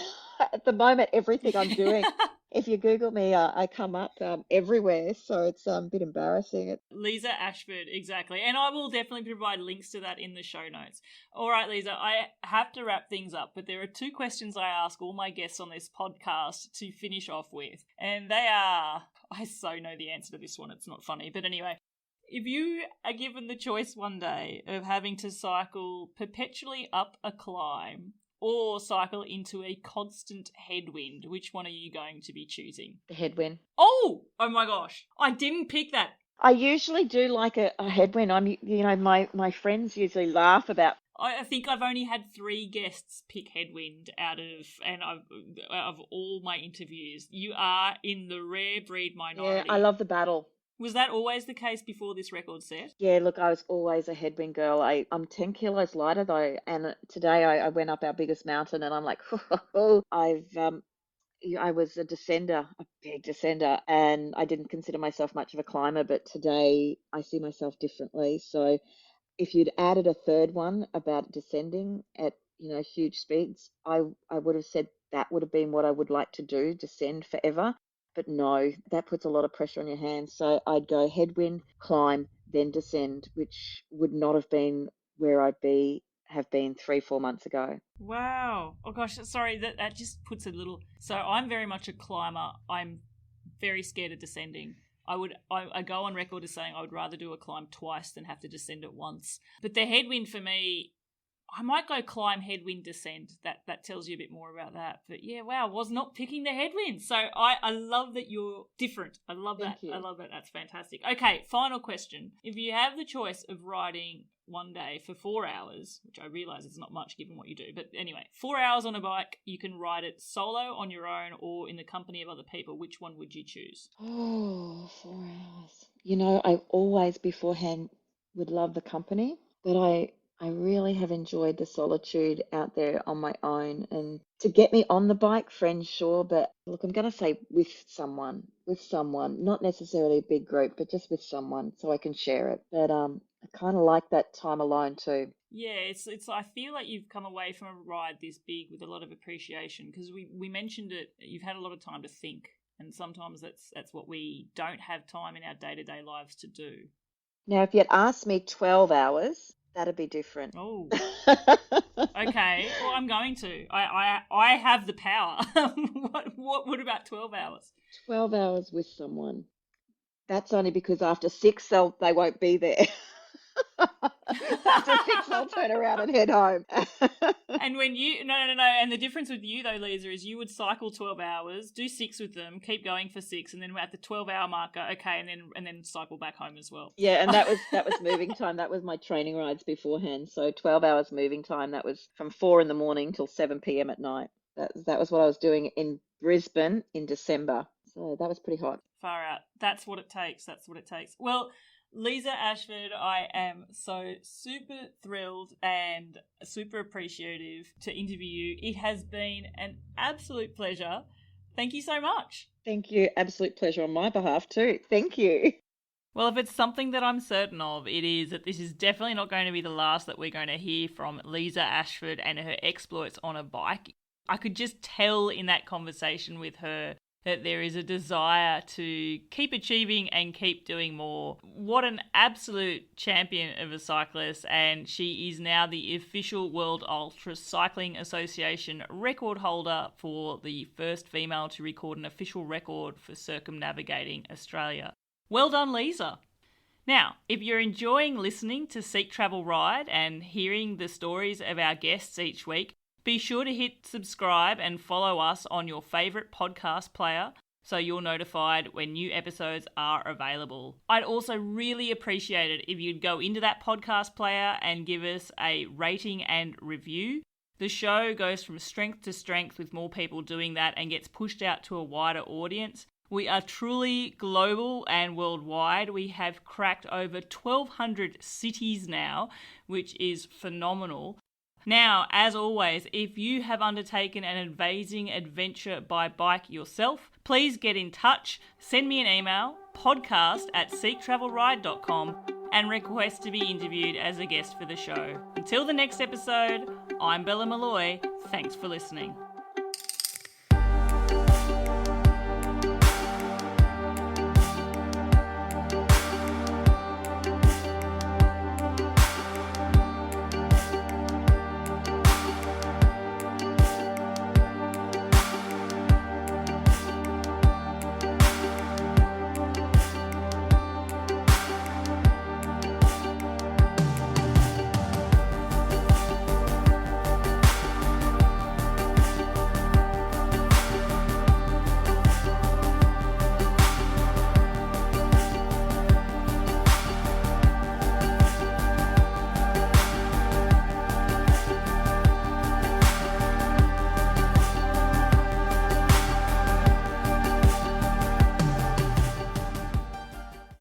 At the moment, everything I'm doing, if you Google me, I come up everywhere. So it's a bit embarrassing. Lesa Ashford, exactly. And I will definitely provide links to that in the show notes. All right, Lesa, I have to wrap things up, but there are 2 questions I ask all my guests on this podcast to finish off with. And they are, I so know the answer to this one. It's not funny. But anyway, if you are given the choice one day of having to cycle perpetually up a climb or cycle into a constant headwind, which one are you going to be choosing? The headwind. Oh my gosh. I didn't pick that. I usually do like a headwind. My friends usually laugh about. I think I've only had 3 guests pick headwind out of all my interviews. You are in the rare breed minority. Yeah, I love the battle. Was that always the case before this record set? Yeah, look, I was always a headwind girl. I'm 10 kilos lighter though, and today I went up our biggest mountain, and I'm like, I was a descender, a big descender, and I didn't consider myself much of a climber, but today I see myself differently. So if you'd added a third one about descending at huge speeds, I would have said that would have been what I would like to do, descend forever. But no, that puts a lot of pressure on your hands. So I'd go headwind, climb, then descend, which would not have been where have been 3-4 months ago. Wow. Oh gosh, sorry, that just puts a little. So I'm very much a climber. I'm very scared of descending. I go on record as saying I would rather do a climb twice than have to descend it once. But the headwind for me, I might go climb headwind descent. That tells you a bit more about that. But yeah, wow, was not picking the headwind. So I love that you're different. I love that. Thank you. I love that. That's fantastic. Okay, final question. If you have the choice of riding one day for 4 hours, which I realise is not much given what you do, but anyway, 4 hours on a bike, you can ride it solo, on your own, or in the company of other people. Which one would you choose? Oh, 4 hours. I always beforehand would love the company, but I really have enjoyed the solitude out there on my own. And to get me on the bike, friends, sure, but look, I'm going to say with someone, not necessarily a big group, but just with someone so I can share it. But I kind of like that time alone too. Yeah, it's. I feel like you've come away from a ride this big with a lot of appreciation, because we mentioned it. You've had a lot of time to think, and sometimes that's what we don't have time in our day-to-day lives to do. Now, if you'd asked me 12 hours, that'd be different. Oh, okay. Well, I'm going to. I have the power. What about 12 hours? 12 hours with someone. That's only because after 6, they won't be there. After 6, they'll turn around and head home. And when you no, and the difference with you though, Lesa, is you would cycle 12 hours, do 6 with them, keep going for 6, and then at the 12-hour marker, okay, and then cycle back home as well. Yeah, and that was moving time. That was my training rides beforehand. So 12 hours moving time. That was from 4 in the morning till 7 p.m. at night. That was what I was doing in Brisbane in December. So that was pretty hot. Far out. That's what it takes. That's what it takes. Well, Lesa Ashford, I am so super thrilled and super appreciative to interview you. It has been an absolute pleasure. Thank you so much. Thank you. Absolute pleasure on my behalf too. Thank you. Well, if it's something that I'm certain of, it is that this is definitely not going to be the last that we're going to hear from Lesa Ashford and her exploits on a bike. I could just tell in that conversation with her that there is a desire to keep achieving and keep doing more. What an absolute champion of a cyclist, and she is now the official World Ultra Cycling Association record holder for the first female to record an official record for circumnavigating Australia. Well done, Lesa. Now, if you're enjoying listening to Seek Travel Ride and hearing the stories of our guests each week, be sure to hit subscribe and follow us on your favourite podcast player so you're notified when new episodes are available. I'd also really appreciate it if you'd go into that podcast player and give us a rating and review. The show goes from strength to strength with more people doing that and gets pushed out to a wider audience. We are truly global and worldwide. We have cracked over 1,200 cities now, which is phenomenal. Now, as always, if you have undertaken an amazing adventure by bike yourself, please get in touch, send me an email, podcast@seektravelride.com, and request to be interviewed as a guest for the show. Until the next episode, I'm Bella Malloy. Thanks for listening.